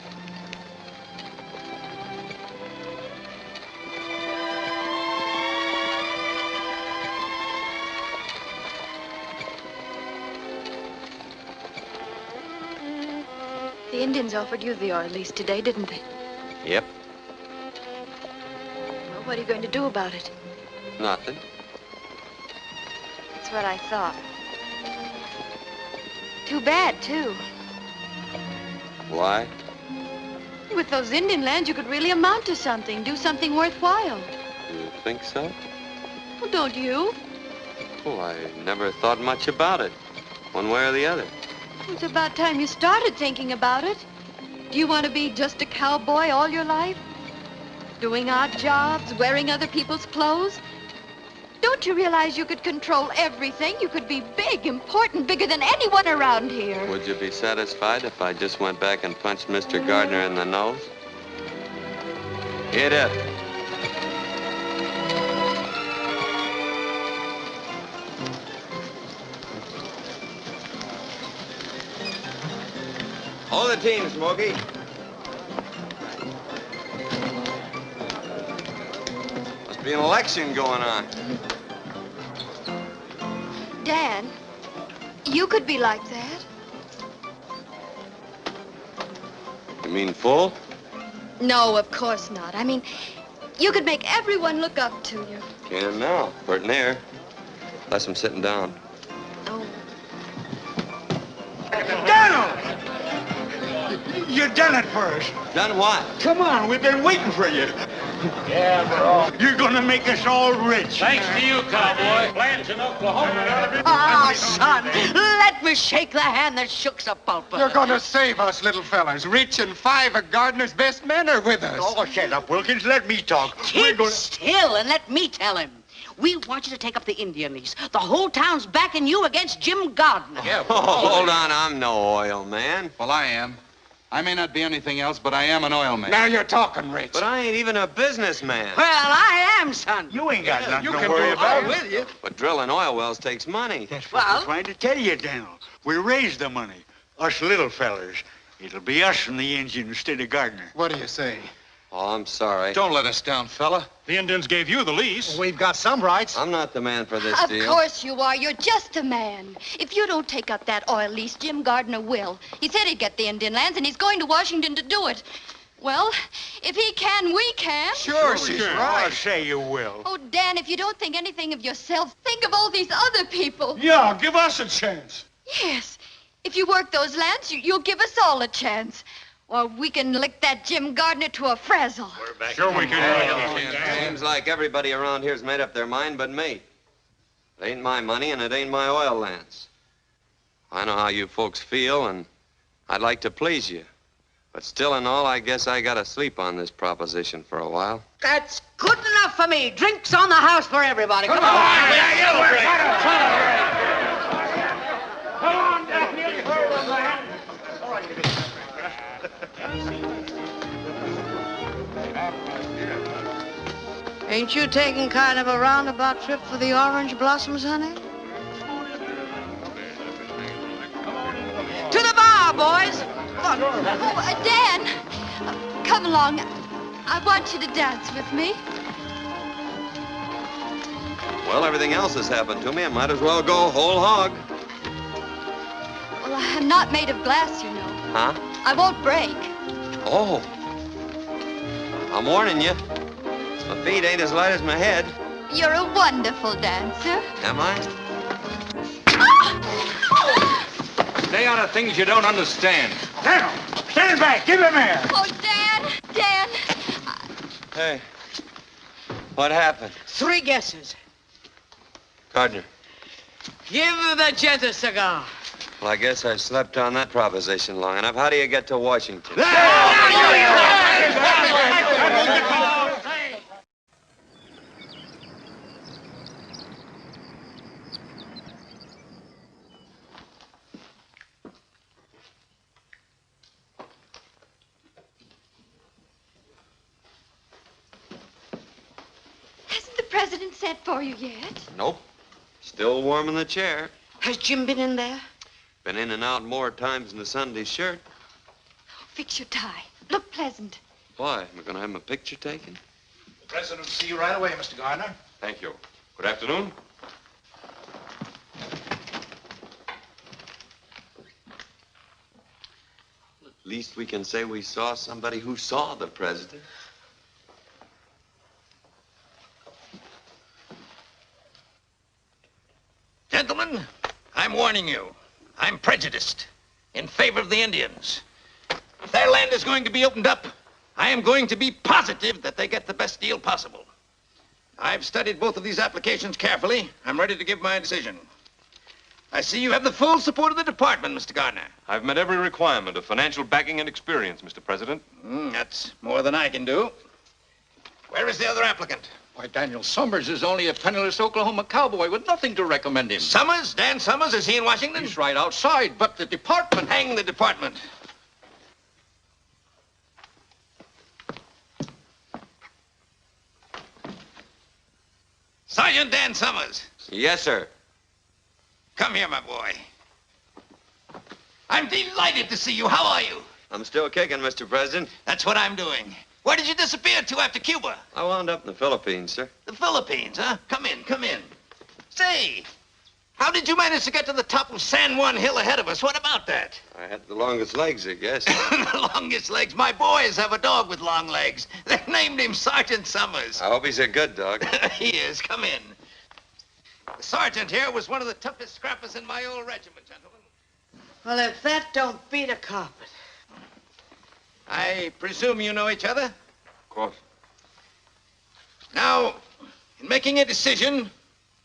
The Indians offered you the oil lease today, didn't they? Yep. Well, what are you going to do about it? Nothing. That's what I thought. Too bad, too. Why? With those Indian lands, you could really amount to something, do something worthwhile. You think so? Well, don't you? Oh, I never thought much about it, one way or the other. It's about time you started thinking about it. Do you want to be just a cowboy all your life? Doing odd jobs, wearing other people's clothes? Don't you realize you could control everything? You could be big, important, bigger than anyone around here. Would you be satisfied if I just went back and punched Mr. Gardner in the nose? Get up. Hold the team, Smokey. Must be an election going on. Dan, you could be like that. You mean full? No, of course not. I mean, you could make everyone look up to you. Can now. Pert near. Unless I'm sitting down. Oh. Donald! You done it for us. Done what? Come on, we've been waiting for you. Yeah, bro. You're gonna make us all rich. Thanks to you, cowboy. Plants in Oklahoma. Ah, son, let me shake the hand that shook Sapulpa. You're going to save us, little fellas. Rich and 5 of Gardner's best men are with us. Oh, shut up, Wilkins. Let me talk. Keep still and let me tell him. We want you to take up the Indian lease. The whole town's backing you against Jim Gardner. Yeah, hold on, I'm no oil man. Well, I am. I may not be anything else, but I am an oil man. Now you're talking, Rich. But I ain't even a businessman. Well, I am, son. You ain't got nothing you to can worry do about. it with you. But drilling oil wells takes money. That's what I'm trying to tell you, Daniel. We raise the money. Us little fellers. It'll be us from the engine instead of Gardner. What do you say? Oh, I'm sorry. Don't let us down, fella. The Indians gave you the lease. We've got some rights. I'm not the man for this Of deal. course you are. You're just a man. If you don't take up that oil lease, Jim Gardner will. He said he'd get the Indian lands, and he's going to Washington to do it. Well, if he can, we can. Sure, she's I'll right. say you will. Oh, Dan, if you don't think anything of yourself, think of all these other people. Yeah, give us a chance. Yes. If you work those lands, you'll give us all a chance. Or we can lick that Jim Gardner to a frazzle. Sure we can. Seems like everybody around here's made up their mind but me. It ain't my money and it ain't my oil lands. I know how you folks feel, and I'd like to please you. But still in all, I guess I gotta sleep on this proposition for a while. That's good enough for me. Drinks on the house for everybody. Come on. Come on, Daniel. Ain't you taking kind of a roundabout trip for the orange blossoms, honey? To the bar, boys. Come on. Oh, Dan, come along. I want you to dance with me. Well, everything else has happened to me. I might as well go whole hog. Well, I'm not made of glass, you know. Huh? I won't break. Oh. I'm warning you. My feet ain't as light as my head. You're a wonderful dancer. Am I? Stay out of things you don't understand. Now, stand back. Give him air. Oh, Dan. Hey. What happened? 3 guesses. Gardner. Give the gent a cigar. Well, I guess I slept on that proposition long enough. How do you get to Washington? Hasn't the president sent for you yet? Nope. Still warm in the chair. Has Jim been in there? Been in and out more times than a Sunday shirt. Fix your tie. Look pleasant. Why? Am I going to have my picture taken? The president will see you right away, Mr. Gardner. Thank you. Good afternoon. At least we can say we saw somebody who saw the president. Gentlemen, I'm warning you. I'm prejudiced in favor of the Indians. If their land is going to be opened up, I am going to be positive that they get the best deal possible. I've studied both of these applications carefully. I'm ready to give my decision. I see you have the full support of the department, Mr. Gardner. I've met every requirement of financial backing and experience, Mr. President. That's more than I can do. Where is the other applicant? Why, Daniel Summers is only a penniless Oklahoma cowboy with nothing to recommend him. Summers? Dan Summers? Is he in Washington? He's right outside, but the department... Hang the department. Sergeant Dan Summers. Yes, sir. Come here, my boy. I'm delighted to see you. How are you? I'm still kicking, Mr. President. That's what I'm doing. Where did you disappear to after Cuba? I wound up in the Philippines, sir. The Philippines, huh? Come in, come in. Say, how did you manage to get to the top of San Juan Hill ahead of us? What about that? I had the longest legs, I guess. The longest legs? My boys have a dog with long legs. They named him Sergeant Summers. I hope he's a good dog. He is. Come in. The sergeant here was one of the toughest scrappers in my old regiment, gentlemen. Well, if that don't beat a carpet. I presume you know each other? Of course. Now, in making a decision,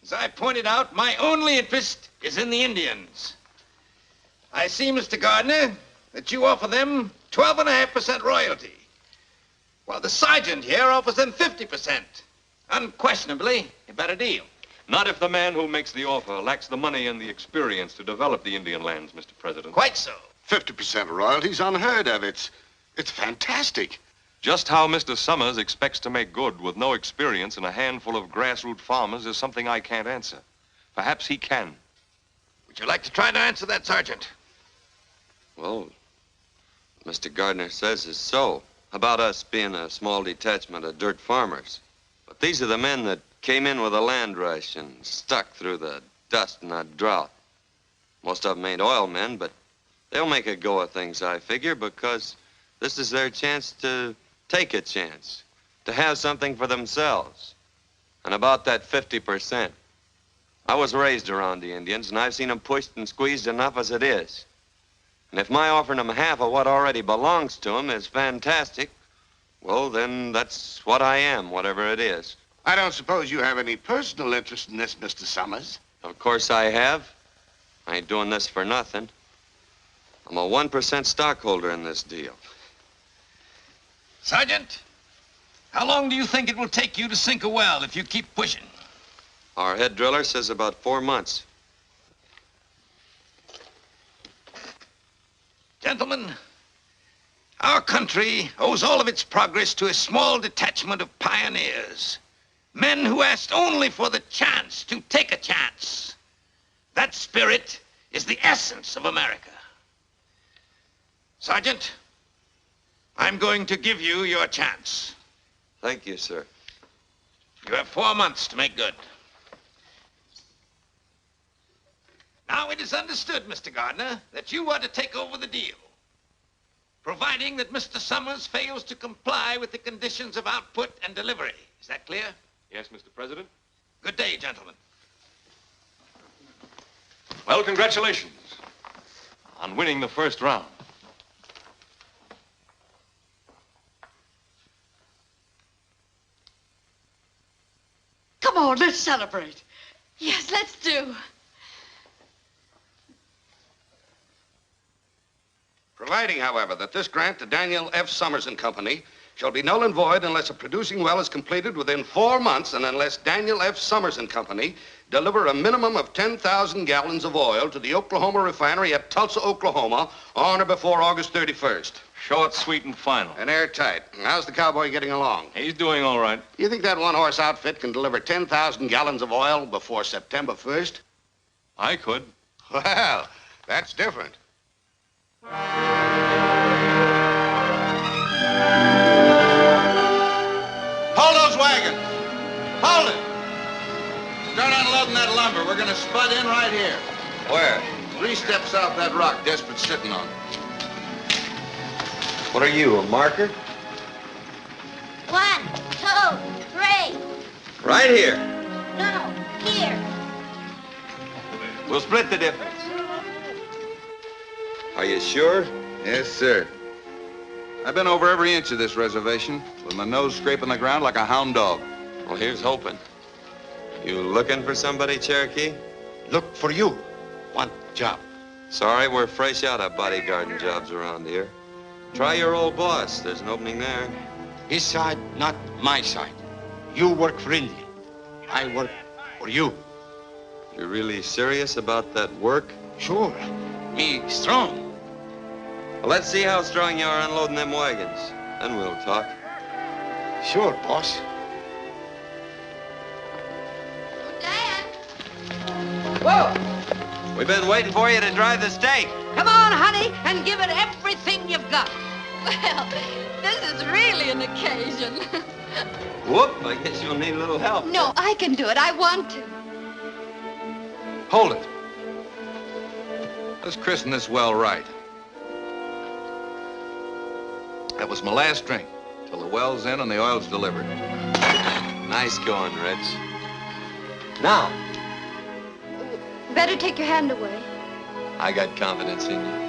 as I pointed out, my only interest is in the Indians. I see, Mr. Gardner, that you offer them 12.5% royalty, while the sergeant here offers them 50%. Unquestionably, a better deal. Not if the man who makes the offer lacks the money and the experience to develop the Indian lands, Mr. President. Quite so. 50% royalty's unheard of. It's fantastic. Just how Mr. Summers expects to make good with no experience and a handful of grassroots farmers is something I can't answer. Perhaps he can. Would you like to try to answer that, Sergeant? Well, Mr. Gardner says is so. About us being a small detachment of dirt farmers. But these are the men that came in with a land rush and stuck through the dust and the drought. Most of them ain't oil men, but they'll make a go of things, I figure, because this is their chance to take a chance, to have something for themselves. And about that 50%. I was raised around the Indians, and I've seen them pushed and squeezed enough as it is. And if my offering them half of what already belongs to them is fantastic, well, then that's what I am, whatever it is. I don't suppose you have any personal interest in this, Mr. Summers. Of course I have. I ain't doing this for nothing. I'm a 1% stockholder in this deal. Sergeant, how long do you think it will take you to sink a well if you keep pushing? Our head driller says about 4 months. Gentlemen, our country owes all of its progress to a small detachment of pioneers. Men who asked only for the chance to take a chance. That spirit is the essence of America. Sergeant, I'm going to give you your chance. Thank you, sir. You have 4 months to make good. Now it is understood, Mr. Gardner, that you are to take over the deal, providing that Mr. Summers fails to comply with the conditions of output and delivery. Is that clear? Yes, Mr. President. Good day, gentlemen. Well, congratulations on winning the first round. Come on, let's celebrate. Yes, let's do. Providing, however, that this grant to Daniel F. Summers and Company shall be null and void unless a producing well is completed within 4 months and unless Daniel F. Summers and Company deliver a minimum of 10,000 gallons of oil to the Oklahoma refinery at Tulsa, Oklahoma on or before August 31st. Short, sweet, and final. And airtight. How's the cowboy getting along? He's doing all right. You think that one-horse outfit can deliver 10,000 gallons of oil before September 1st? I could. Well, that's different. Hold those wagons. Hold it. Start unloading that lumber. We're going to spud in right here. Where? 3 steps off that rock Desperat's sitting on. What are you, a marker? 1, 2, 3. Right here. No, here. We'll split the difference. Are you sure? Yes, sir. I've been over every inch of this reservation with my nose scraping the ground like a hound dog. Well, here's hoping. You looking for somebody, Cherokee? Look for you. Want job. Sorry, we're fresh out of bodyguarding jobs around here. Try your old boss. There's an opening there. His side, not my side. You work for India. I work for you. You're really serious about that work? Sure. Me strong. Well, let's see how strong you are unloading them wagons. Then we'll talk. Sure, boss. Whoa! We've been waiting for you to drive the stake. Come on, honey, and give it everything you've got. Well, this is really an occasion. Whoop, I guess you'll need a little help. No, I can do it. I want to. Hold it. Let's christen this well right. That was my last drink, till the well's in and the oil's delivered. Nice going, Rich. Now, better take your hand away. I got confidence in you.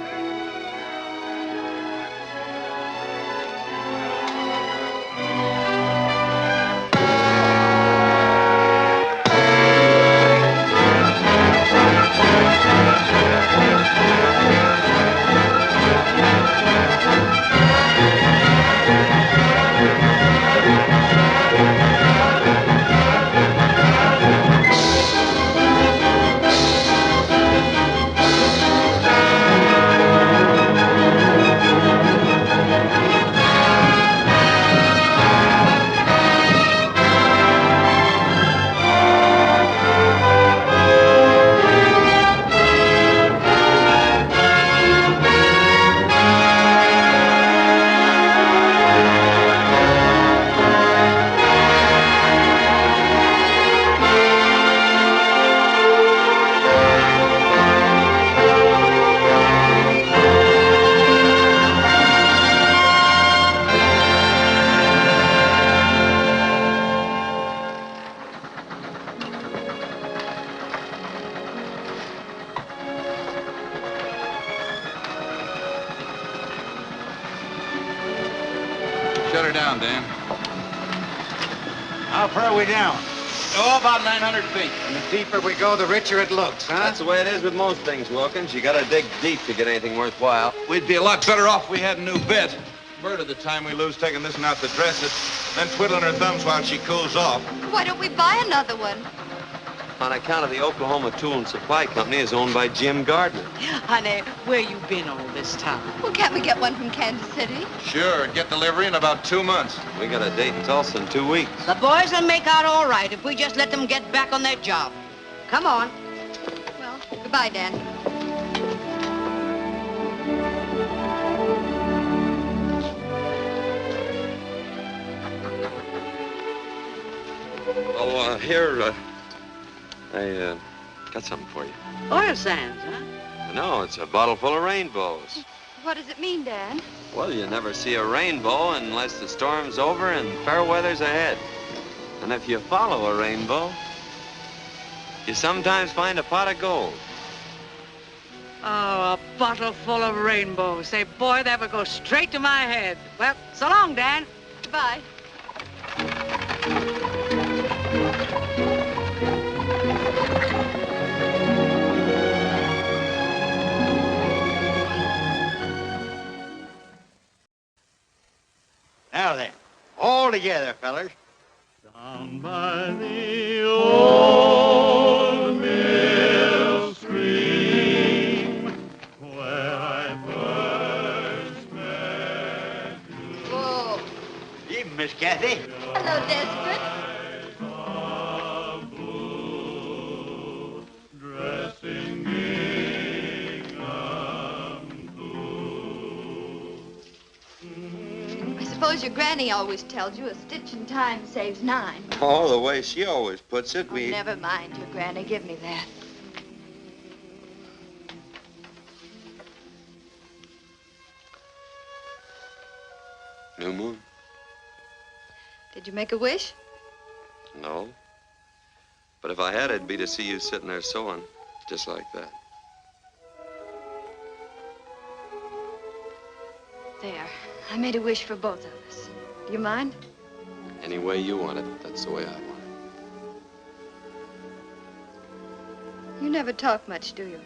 Shut her down, Dan. How far are we down? Oh, about 900 feet. And the deeper we go, the richer it looks, huh? That's the way it is with most things, Wilkins. You gotta dig deep to get anything worthwhile. We'd be a lot better off if we had a new bit. Bird of the time we lose taking this one out to dress it, then twiddling her thumbs while she cools off. Why don't we buy another one? On account of the Oklahoma Tool and Supply Company is owned by Jim Gardner. Honey, where you been all this time? Well, can't we get one from Kansas City? Sure, get delivery in about 2 months. We got a date in Tulsa in 2 weeks. The boys will make out all right if we just let them get back on their job. Come on. Well, goodbye, Dan. Oh, here, I got something for you. Oil sands, huh? No, it's a bottle full of rainbows. What does it mean, Dan? Well, you never see a rainbow unless the storm's over and fair weather's ahead. And if you follow a rainbow, you sometimes find a pot of gold. Oh, a bottle full of rainbows. Say, boy, that would go straight to my head. Well, so long, Dan. Goodbye. Now then, all together, fellas. Down by the old mill stream, where I first met you. Whoa. Evening, Miss Kathy. Hello, Desperate. Dressed in gingham blue. I suppose your granny always tells you a stitch in time saves 9. Oh, the way she always puts it, Oh, never mind your granny. Give me that. New moon? Did you make a wish? No. But if I had, it'd be to see you sitting there sewing, just like that. There. I made a wish for both of us. Do you mind? Any way you want it, that's the way I want it. You never talk much, do you?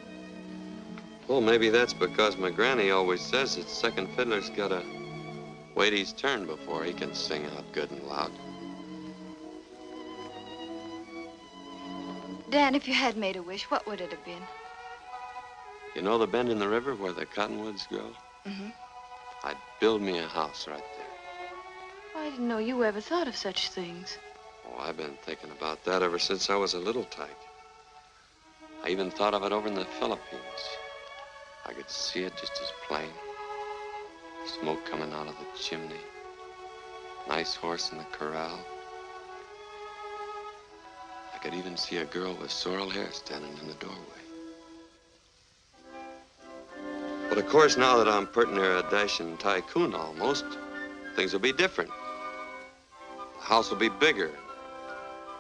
Well, maybe that's because my granny always says that second fiddler's gotta wait his turn before he can sing out good and loud. Dan, if you had made a wish, what would it have been? You know the bend in the river where the cottonwoods grow? Mm-hmm. I'd build me a house right there. I didn't know you ever thought of such things. Oh, I've been thinking about that ever since I was a little tyke. I even thought of it over in the Philippines. I could see it just as plain. Smoke coming out of the chimney. Nice horse in the corral. I could even see a girl with sorrel hair standing in the doorway. But of course, now that I'm pretty near a dashing tycoon almost, things will be different. The house will be bigger.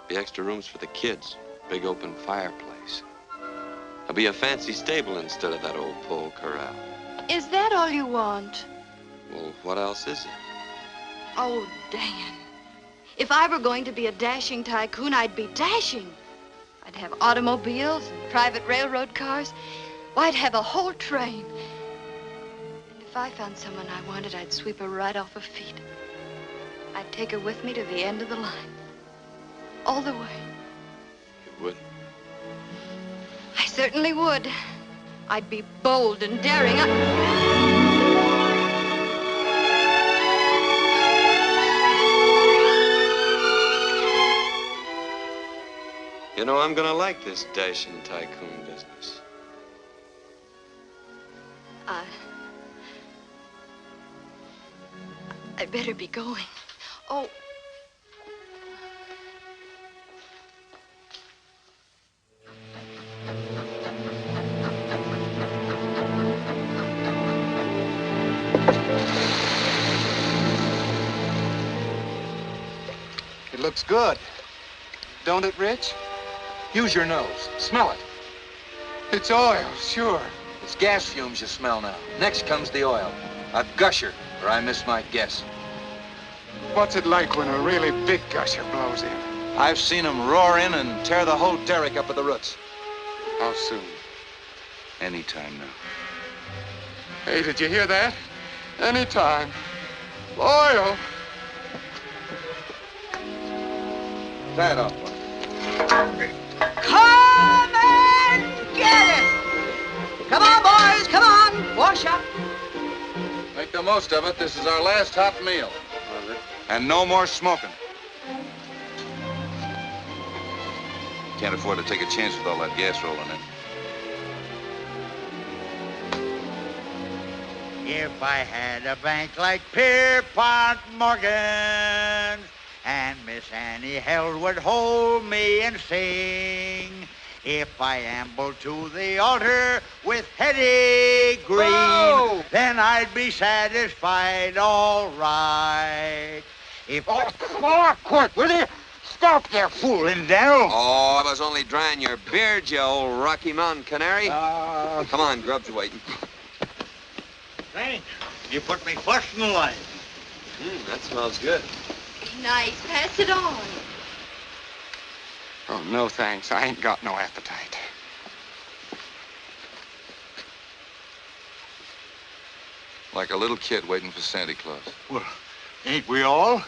Be extra rooms for the kids. Big open fireplace. There'll be a fancy stable instead of that old pole corral. Is that all you want? Well, what else is it? Oh, Dan. If I were going to be a dashing tycoon, I'd be dashing. I'd have automobiles and private railroad cars. Why, I'd have a whole train. And if I found someone I wanted, I'd sweep her right off her feet. I'd take her with me to the end of the line. All the way. You would? I certainly would. I'd be bold and daring. You know, I'm gonna like this dashing tycoon business. I better be going. Oh. It looks good. Don't it, Rich? Use your nose. Smell it. It's oil, sure. It's gas fumes you smell now. Next comes the oil. A gusher, or I miss my guess. What's it like when a really big gusher blows in? I've seen them roar in and tear the whole derrick up at the roots. How soon? Anytime now. Hey, did you hear that? Anytime. Oil. That up. Come and get it! Come on, boys, come on! Wash up. Make the most of it. This is our last hot meal. And no more smoking. Can't afford to take a chance with all that gas rolling in. If I had a bank like Pierpont Morgan, and Miss Annie Held would hold me and sing, if I ambled to the altar with Hetty Green, then I'd be satisfied, all right. If quick, will you? Stop there fooling, Daniel. Oh, I was only drying your beard, you old Rocky Mountain canary. Come on, Grub's waiting. Thanks. You put me first in the line. That smells good. Nice. Pass it on. Oh, no thanks. I ain't got no appetite. Like a little kid waiting for Santa Claus. Well, ain't we all?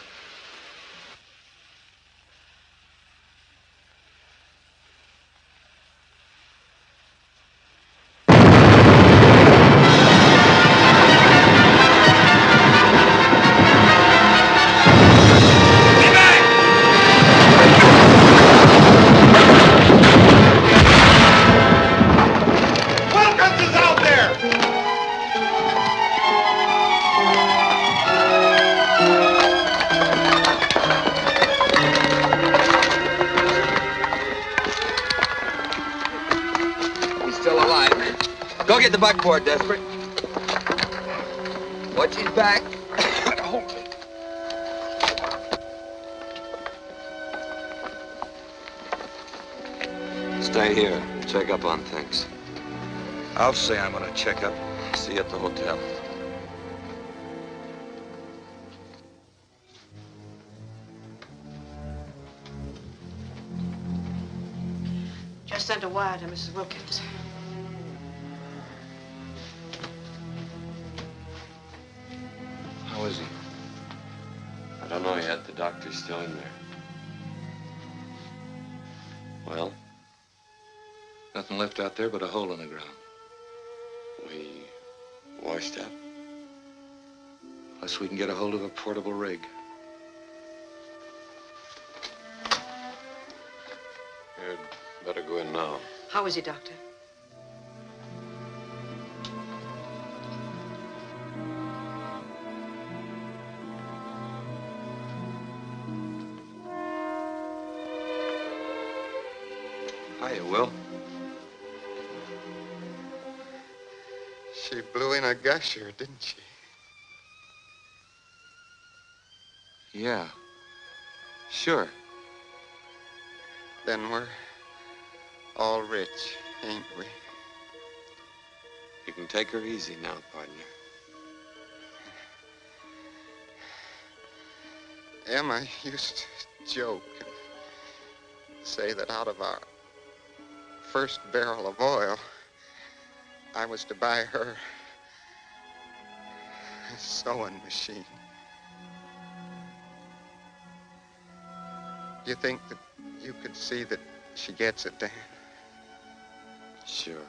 Go get the buckboard, Desperate. Watch his back. Stay here. Check up on things. I'll say I'm gonna check up. See you at the hotel. Just sent a wire to Mrs. Wilkins. How is he? I don't know yet. The doctor's still in there. Well? Nothing left out there but a hole in the ground. We washed up. Unless we can get a hold of a portable rig. You'd better go in now. How is he, Doctor? Hiya, Will. She blew in a gusher, didn't she? Yeah. Sure. Then we're all rich, ain't we? You can take her easy now, partner. Em, I used to joke and say that out of our first barrel of oil, I was to buy her a sewing machine. Do you think that you could see that she gets it, Dan? Sure.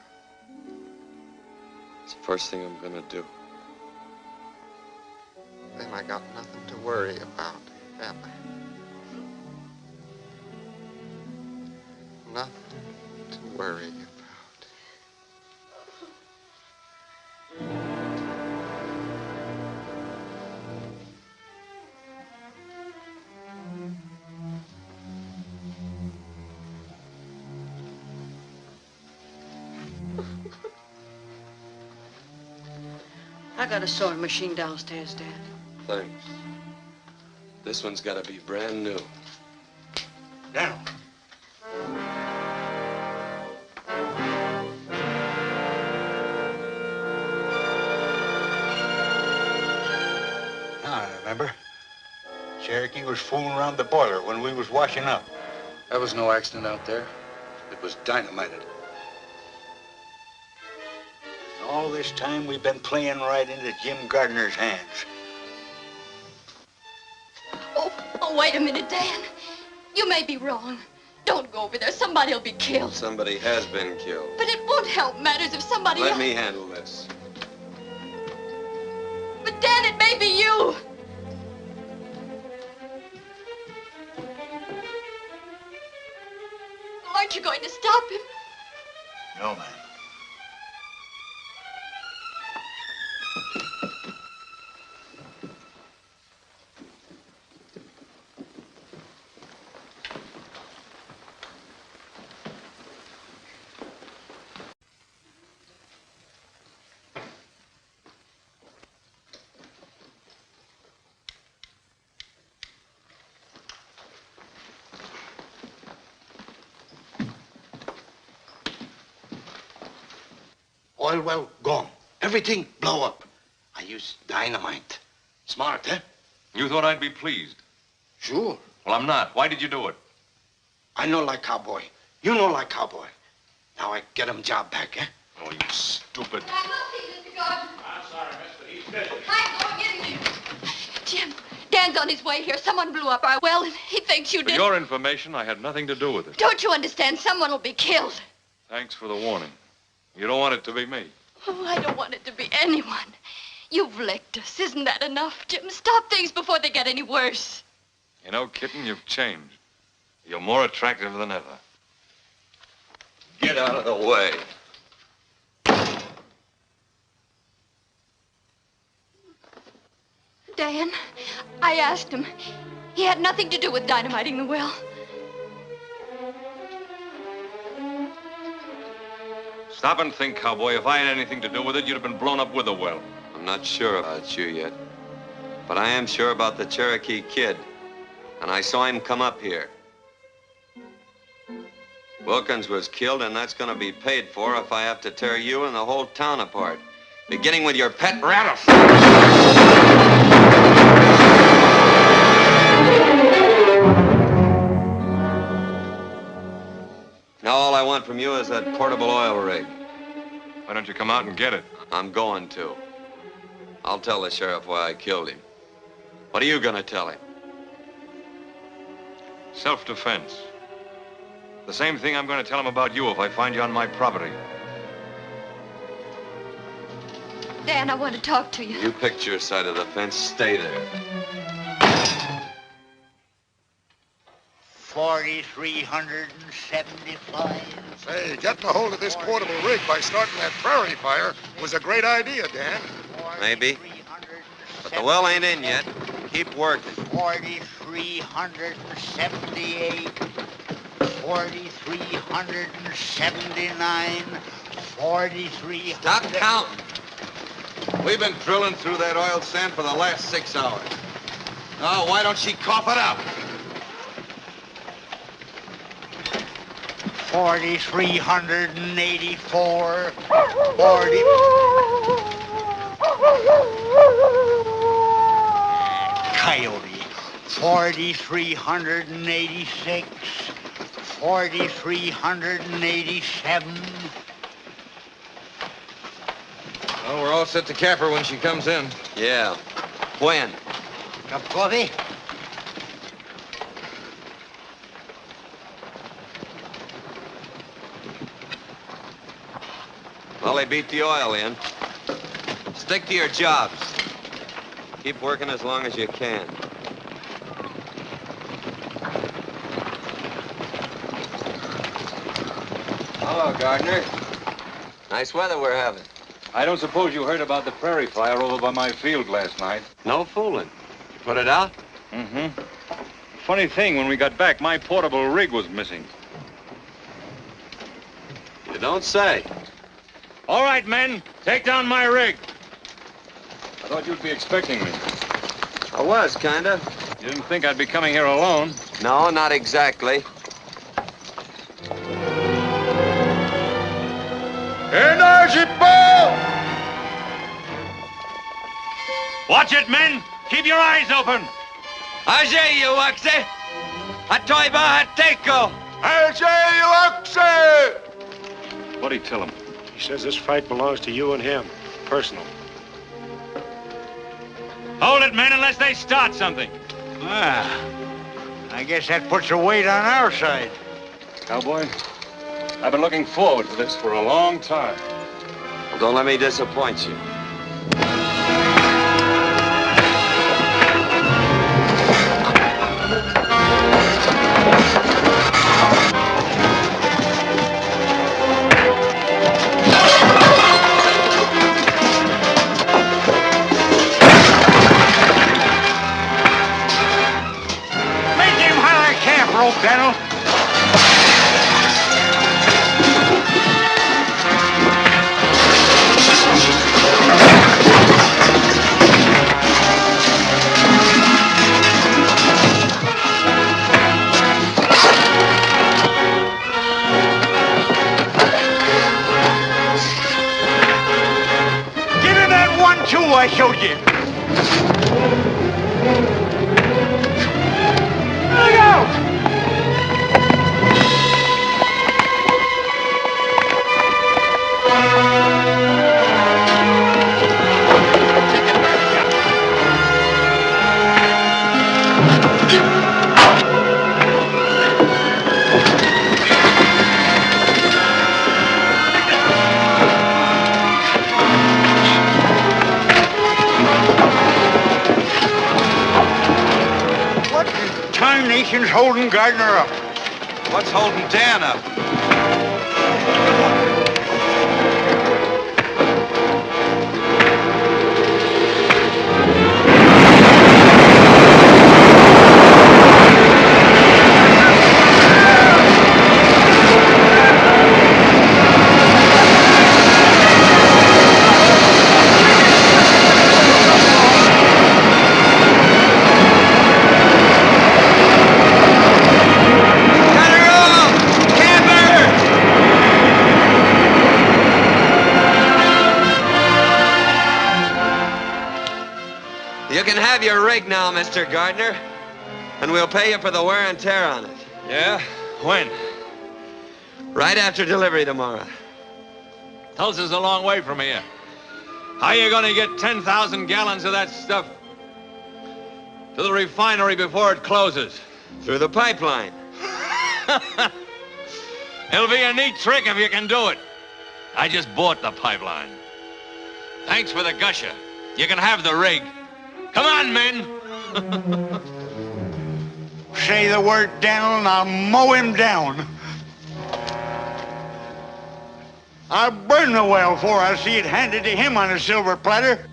It's the first thing I'm gonna do. Then I got nothing to worry about, have I? Nothing to worry about. I got a sewing machine downstairs, Dad. Thanks. This one's gotta be brand new. Now. Now I remember. Cherokee was fooling around the boiler when we was washing up. There was no accident out there. It was dynamited. All this time we've been playing right into Jim Gardner's hands. Oh, wait a minute, Dan. You may be wrong. Don't go over there. Somebody'll be killed. Somebody has been killed. But it won't help matters if somebody Let else... me handle this. But, Dan, it may be you. Aren't you going to stop him? No, ma'am. Oil well gone. Everything blow up. I used dynamite. Smart, eh? You thought I'd be pleased? Sure. Well, I'm not. Why did you do it? I know like cowboy. You know like cowboy. Now I get him job back, eh? Oh, you stupid. I'm sorry, miss, but he's busy. I'm going in here. Jim, Dan's on his way here. Someone blew up our well, and he thinks you For did. your information, I had nothing to do with it. Don't you understand? Someone will be killed. Thanks for the warning. You don't want it to be me. Oh, I don't want it to be anyone. You've licked us. Isn't that enough, Jim? Stop things before they get any worse. You know, kitten, you've changed. You're more attractive than ever. Get out of the way. Dan, I asked him. He had nothing to do with dynamiting the well. Stop and think, cowboy. If I had anything to do with it, you'd have been blown up with a well. I'm not sure about you yet, but I am sure about the Cherokee kid. And I saw him come up here. Wilkins was killed, and that's gonna be paid for if I have to tear you and the whole town apart. Beginning with your pet rattlesnake. Now all I want from you is that portable oil rig. Why don't you come out and get it? I'm going to. I'll tell the sheriff why I killed him. What are you gonna tell him? Self-defense. The same thing I'm going to tell him about you if I find you on my property. Dan, I want to talk to you. You picked your side of the fence. Stay there. 4,375. Say, getting a hold of this portable rig by starting that prairie fire was a great idea, Dan. Maybe. But the well ain't in yet. Keep working. 4,378. 4,379. 4,300. Stop counting. We've been drilling through that oil sand for the last 6 hours. Now, why don't she cough it up? 4,384. 40. Coyote. 4,386. 4,387. Well, we're all set to cap her when she comes in. Yeah. When? Cup of coffee? Well, they beat the oil in. Stick to your jobs. Keep working as long as you can. Hello, Gardner. Nice weather we're having. I don't suppose you heard about the prairie fire over by my field last night. No fooling. You put it out? Mm-hmm. Funny thing, when we got back, my portable rig was missing. You don't say. All right, men, take down my rig. I thought you'd be expecting me. I was, kinda. You didn't think I'd be coming here alone? No, not exactly. Energy ball! Watch it, men! Keep your eyes open! Ajay, you waxe! Atoiba hateko! Ajay, you waxe! What'd he tell him? He says this fight belongs to you and him. Personal. Hold it, men, unless they start something. Ah, I guess that puts a weight on our side. Cowboy, I've been looking forward to this for a long time. Well, don't let me disappoint you. Daniel. Give him that 1-2 I showed you. Look out! Nation's holding Gardner up. What's holding Dan up? You can have your rig now, Mr. Gardner. And we'll pay you for the wear and tear on it. Yeah? When? Right after delivery tomorrow. Tulsa's a long way from here. How are you gonna get 10,000 gallons of that stuff to the refinery before it closes? Through the pipeline. It'll be a neat trick if you can do it. I just bought the pipeline. Thanks for the gusher. You can have the rig. Come on, men. Say the word, Daniel, and I'll mow him down. I'll burn the well before I see it handed to him on a silver platter.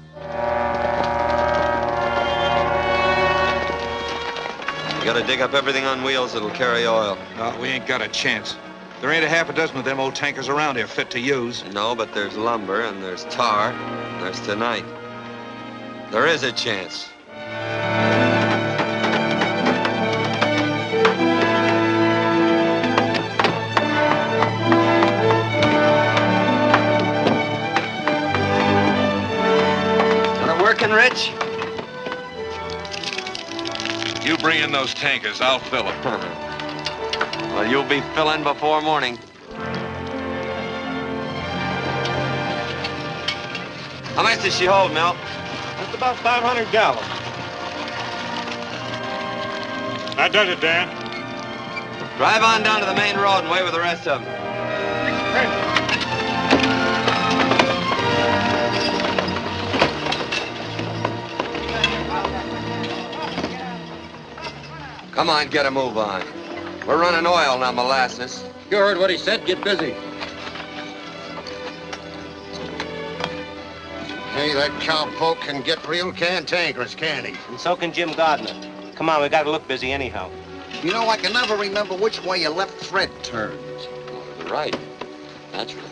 You gotta dig up everything on wheels that'll carry oil. No, we ain't got a chance. There ain't a half a dozen of them old tankers around here fit to use. No, but there's lumber, and there's tar, and there's tonight. There is a chance. Rich? You bring in those tankers, I'll fill them. Well, you'll be filling before morning. How much does she hold, Mel? That's about 500 gallons. That does it, Dan. Drive on down to the main road and wait with the rest of them. Come on, get a move on. We're running oil, not molasses. You heard what he said. Get busy. Hey, that cowpoke can get real cantankerous, can't he? And so can Jim Gardner. Come on, we gotta look busy anyhow. You know, I can never remember which way your left thread turns. Right. That's right.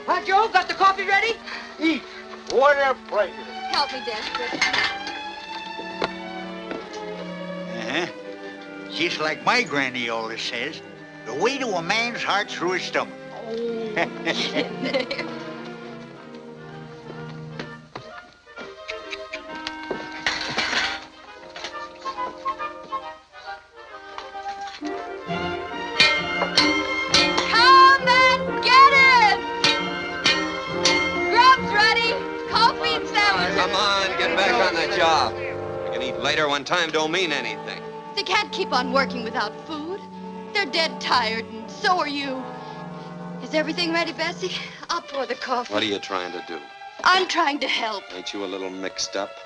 Huh, Joe? Got the coffee ready? Eat. What a pleasure. Help me, Dekker. Uh-huh. Just like my granny always says, the way to a man's heart through his stomach. Come and get it! Grub's ready. Coffee and sandwiches. Come on, get back on the job. We can eat later when time don't mean anything. They can't keep on working without food. They're dead tired, and so are you. Is everything ready, Bessie? I'll pour the coffee. What are you trying to do? I'm trying to help. Ain't you a little mixed up?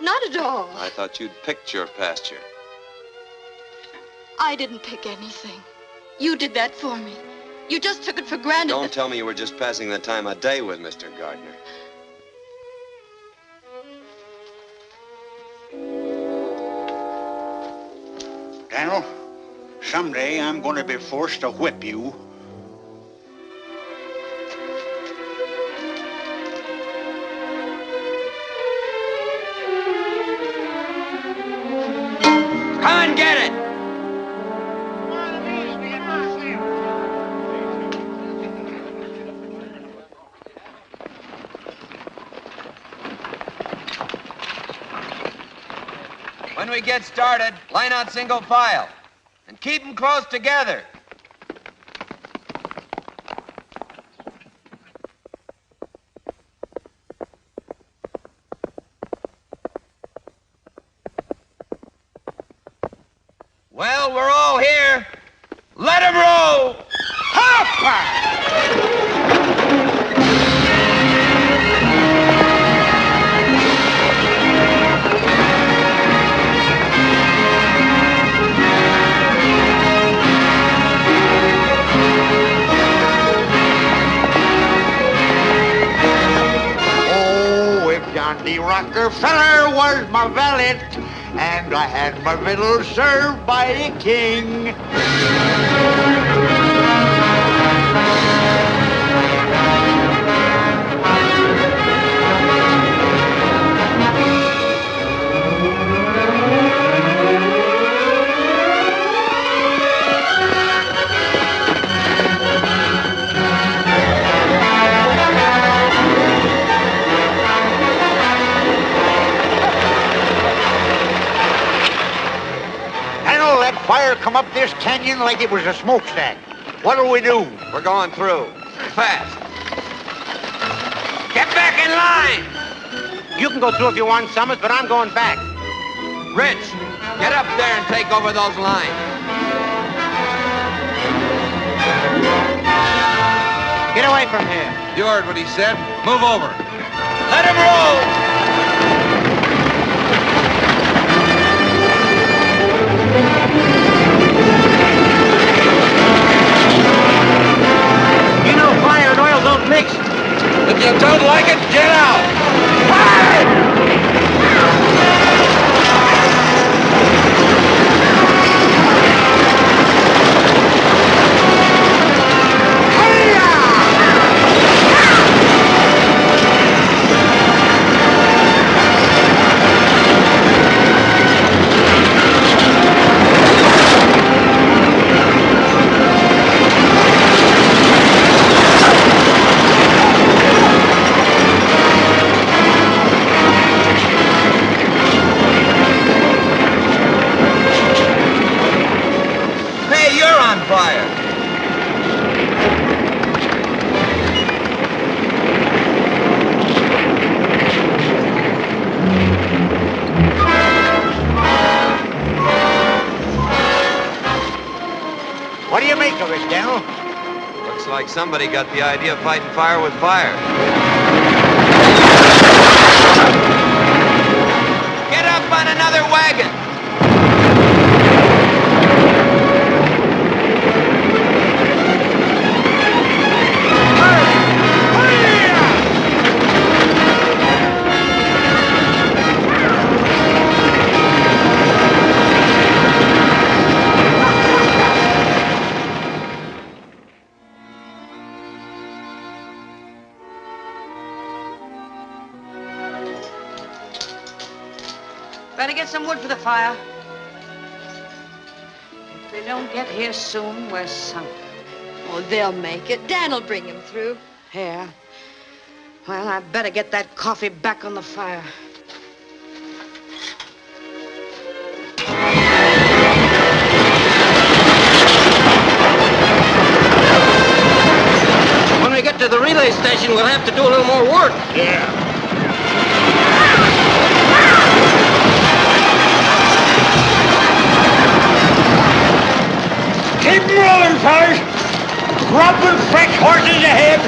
Not at all. I thought you'd picked your pasture. I didn't pick anything. You did that for me. You just took it for granted. Don't tell me you were just passing the time of day with Mr. Gardner. Daniel, someday I'm going to be forced to whip you. Come and get it! When we get started, line out single file. And keep them close together. Well, we're all here. Let 'em roll! Oh, if John D. Rockefeller was my valet, and I had my victuals served by a king. Fire come up this canyon like it was a smokestack. What'll we do? We're going through. Fast. Get back in line! You can go through if you want, Summers, but I'm going back. Rich, get up there and take over those lines. Get away from here. You heard what he said. Move over. Let him roll! You know fire and oil don't mix. If you don't like it, get out! Daniel? Looks like somebody got the idea of fighting fire with fire. Get up on another wagon! Better get some wood for the fire. If they don't get here soon, we're sunk. Oh, they'll make it. Dan'll bring him through. Yeah. Well, I better get that coffee back on the fire. When we get to the relay station, we'll have to do a little more work. Yeah. Keep rolling, fellas. Dropping fresh horses ahead.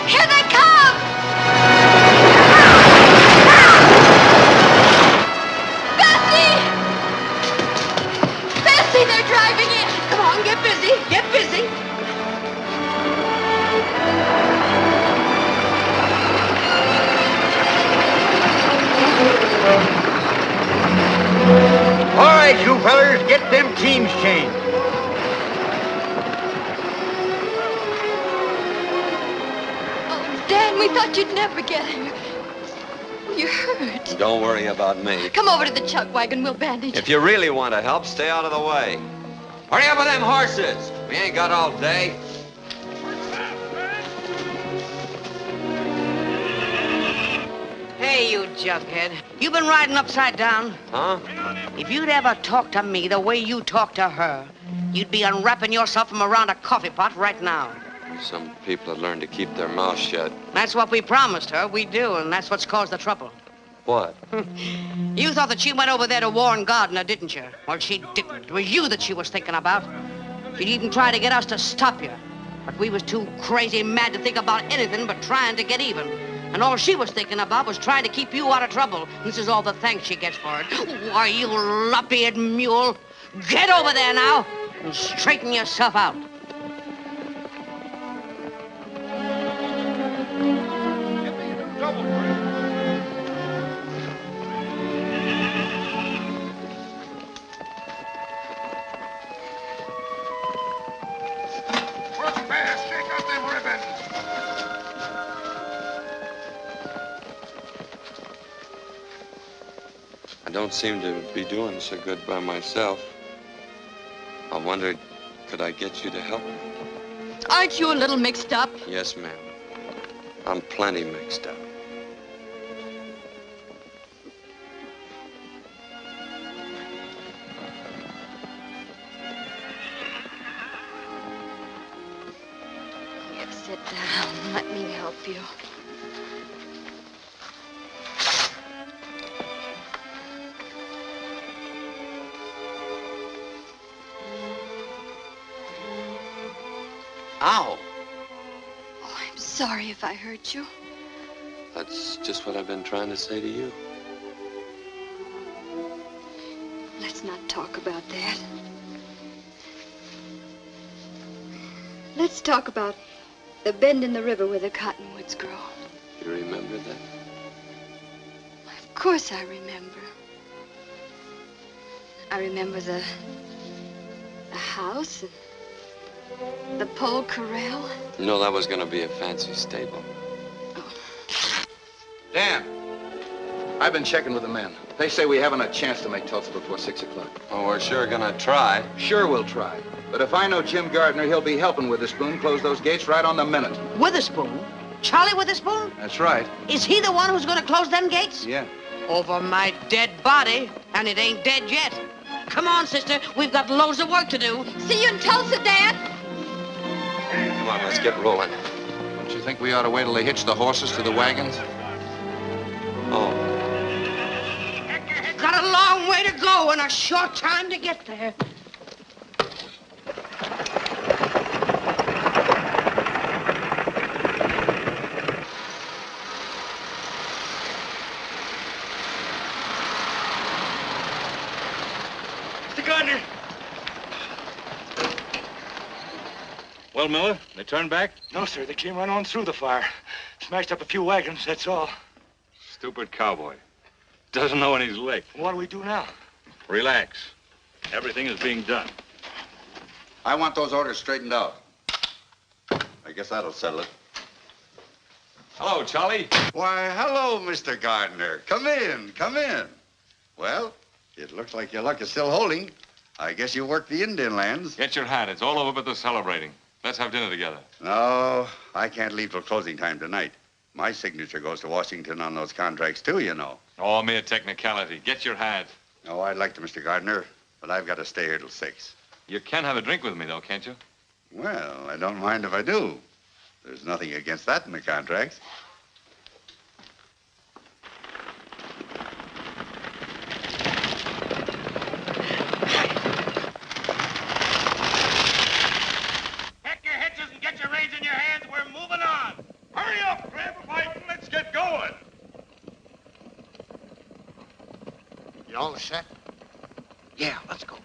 Here they come! Bessie, they're driving in. Come on, get busy. Get busy. All right, you fellers, get them teams changed. Oh, Dan, we thought you'd never get him. You're hurt. Don't worry about me. Come over to the chuck wagon. We'll bandage If you really want to help, stay out of the way. Hurry up with them horses. We ain't got all day. Hey, you jughead. You been riding upside down? Huh? If you'd ever talked to me the way you talk to her, you'd be unwrapping yourself from around a coffee pot right now. Some people have learned to keep their mouths shut. That's what we promised her. We do, and that's what's caused the trouble. What? You thought that she went over there to warn Gardner, didn't you? Well, she didn't. It was you that she was thinking about. She'd even try to get us to stop you. But we was too crazy mad to think about anything but trying to get even. And all she was thinking about was trying to keep you out of trouble. This is all the thanks she gets for it. Why, you lop-eared mule. Get over there now and straighten yourself out. I don't seem to be doing so good by myself. I wondered, could I get you to help me? Aren't you a little mixed up? Yes, ma'am. I'm plenty mixed up. Sit down. Let me help you. Ow! Oh, I'm sorry if I hurt you. That's just what I've been trying to say to you. Let's not talk about that. Let's talk about the bend in the river where the cottonwoods grow. You remember that? Of course I remember. I remember the house and the pole corral. No, that was going to be a fancy stable. Dan, I've been checking with the men. They say we haven't a chance to make Tulsa before 6 o'clock. Oh, we're sure going to try. Sure we'll try. But if I know Jim Gardner, he'll be helping Witherspoon close those gates right on the minute. Witherspoon? Charlie Witherspoon? That's right. Is he the one who's going to close them gates? Yeah. Over my dead body, and it ain't dead yet. Come on, sister. We've got loads of work to do. See you in Tulsa, Dad. Come on, let's get rolling. Don't you think we ought to wait till they hitch the horses to the wagons? Oh. Got a long way to go and a short time to get there. Gardner. Well, Miller, they turned back? No, sir. They came right on through the fire. Smashed up a few wagons, that's all. Stupid cowboy. Doesn't know when he's licked. What do we do now? Relax. Everything is being done. I want those orders straightened out. I guess that'll settle it. Hello, Charlie. Why, hello, Mr. Gardner. Come in, come in. Well, it looks like your luck is still holding. I guess you work the Indian lands. Get your hat. It's all over but the celebrating. Let's have dinner together. No, I can't leave till closing time tonight. My signature goes to Washington on those contracts, too, you know. Oh, mere technicality. Get your hat. Oh, I'd like to, Mr. Gardner, but I've got to stay here till 6. You can have a drink with me, though, can't you? Well, I don't mind if I do. There's nothing against that in the contracts. All set? Yeah, let's go.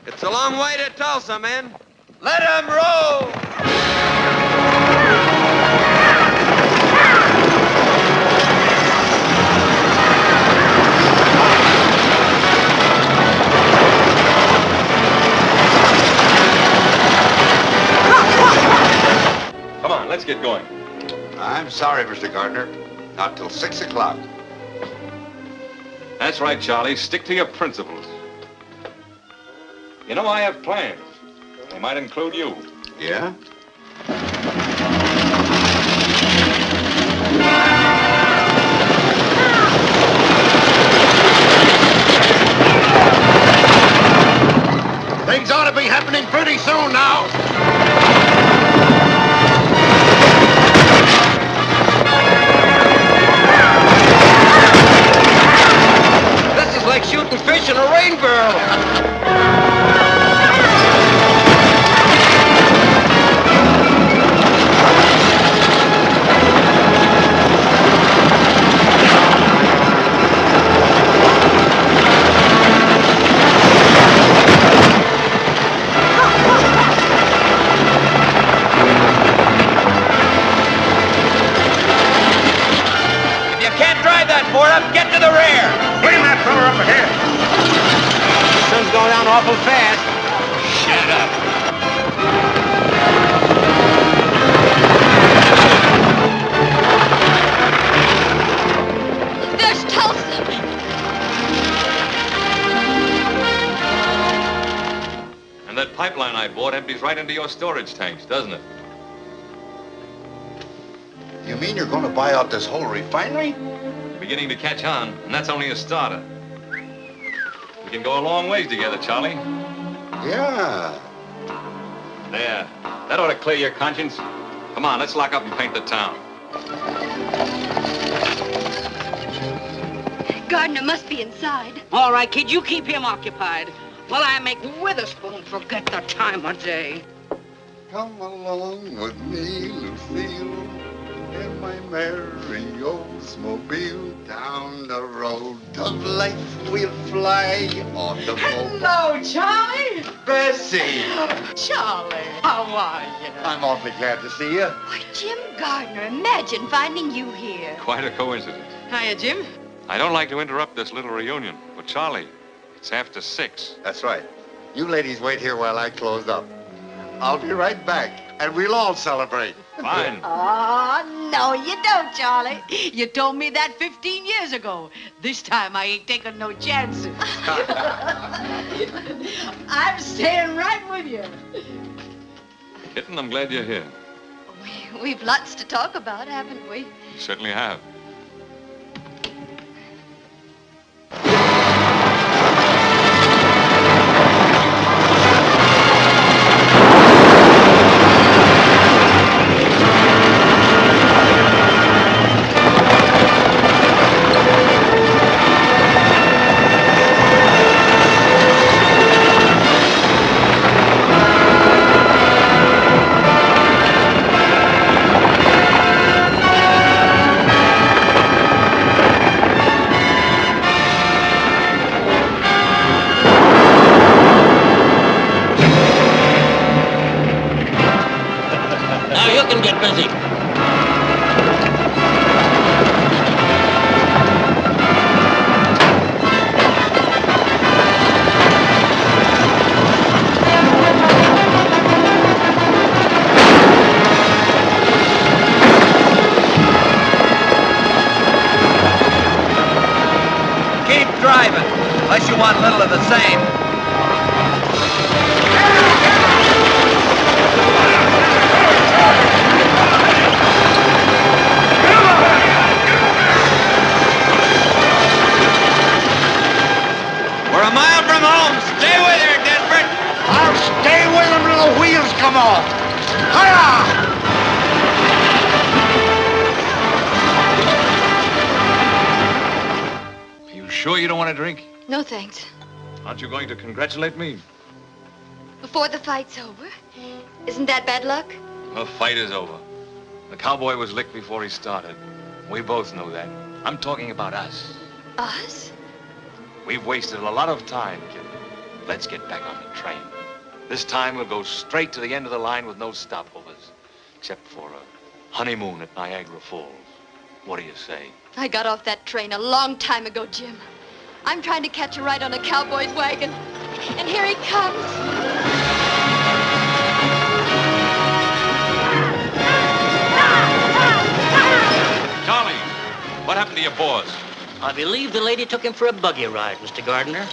It's a long way to Tulsa, men. Let 'em roll! Come on, let's get going. I'm sorry, Mr. Gardner. Not till 6 o'clock. That's right, Charlie. Stick to your principles. You know, I have plans. They might include you. Yeah? Things ought to be happening pretty soon now. Like shooting fish in a rain barrel. If you can't drive that board up, get to the rear. Bring that fella up ahead. The sun's going down awful fast. Shut up. There's Tulsa. And that pipeline I bought empties right into your storage tanks, doesn't it? You mean you're going to buy out this whole refinery? Beginning to catch on, and that's only a starter. We can go a long ways together, Charlie. Yeah. There. That ought to clear your conscience. Come on, let's lock up and paint the town. Gardner must be inside. All right, kid, you keep him occupied while I make Witherspoon forget the time of day. Come along with me, Lucille, in my merry Oldsmobile. Down the road of life we'll fly on the boat. Hello, Charlie. Bessie! Charlie, how are you? I'm awfully glad to see you. Why, Jim Gardner, imagine finding you here. Quite a coincidence. Hiya, Jim. I don't like to interrupt this little reunion, but Charlie, it's after 6. That's right. You ladies wait here while I close up. I'll be right back, and we'll all celebrate. Fine. Oh, no, you don't, Charlie. You told me that 15 years ago. This time I ain't taking no chances. I'm staying right with you. Kitten, I'm glad you're here. We've lots to talk about, haven't we? You certainly have. Unless you want a little of the same. We're a mile from home. Stay with her, Desperate. I'll stay with him till the wheels come off. Hi-ya! Are you sure you don't want to drink? No, thanks. Aren't you going to congratulate me? Before the fight's over? Isn't that bad luck? The fight is over. The cowboy was licked before he started. We both know that. I'm talking about us. Us? We've wasted a lot of time, kid. Let's get back on the train. This time we'll go straight to the end of the line with no stopovers, except for a honeymoon at Niagara Falls. What do you say? I got off that train a long time ago, Jim. I'm trying to catch a ride on a cowboy's wagon. And here he comes. Charlie, what happened to your boss? I believe the lady took him for a buggy ride, Mr. Gardner.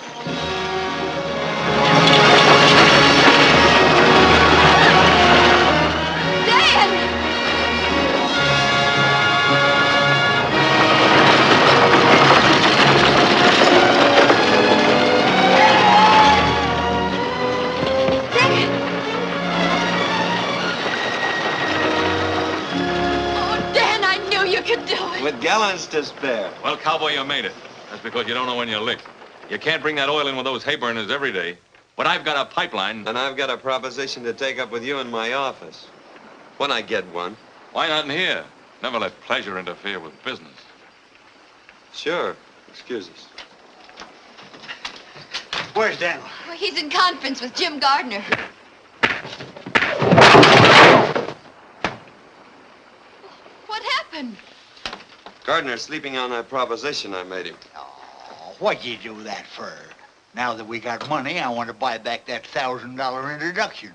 With gallons to spare. Well, cowboy, you made it. That's because you don't know when you're licked. You can't bring that oil in with those hay burners every day. But I've got a pipeline. And I've got a proposition to take up with you in my office. When I get one. Why not in here? Never let pleasure interfere with business. Sure. Excuse us. Where's Daniel? Well, he's in conference with Jim Gardner. What happened? Gardner's sleeping on that proposition I made him. Oh, what'd you do that for? Now that we got money, I want to buy back that $1,000 introduction.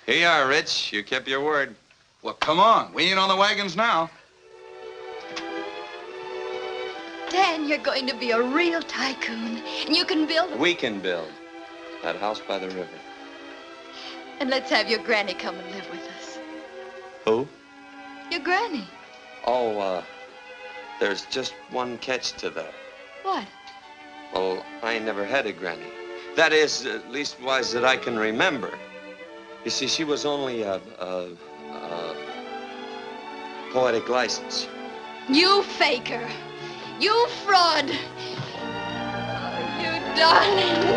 Here you are, Rich. You kept your word. Well, come on. We ain't on the wagons now. Dan, you're going to be a real tycoon. And you can build... We can build. That house by the river. And let's have your granny come and live with us. Who? Your granny. Oh, there's just one catch to that. What? Well, I never had a granny. That is, at leastwise, that I can remember. You see, she was only a poetic license. You faker. You fraud. Oh, you darling.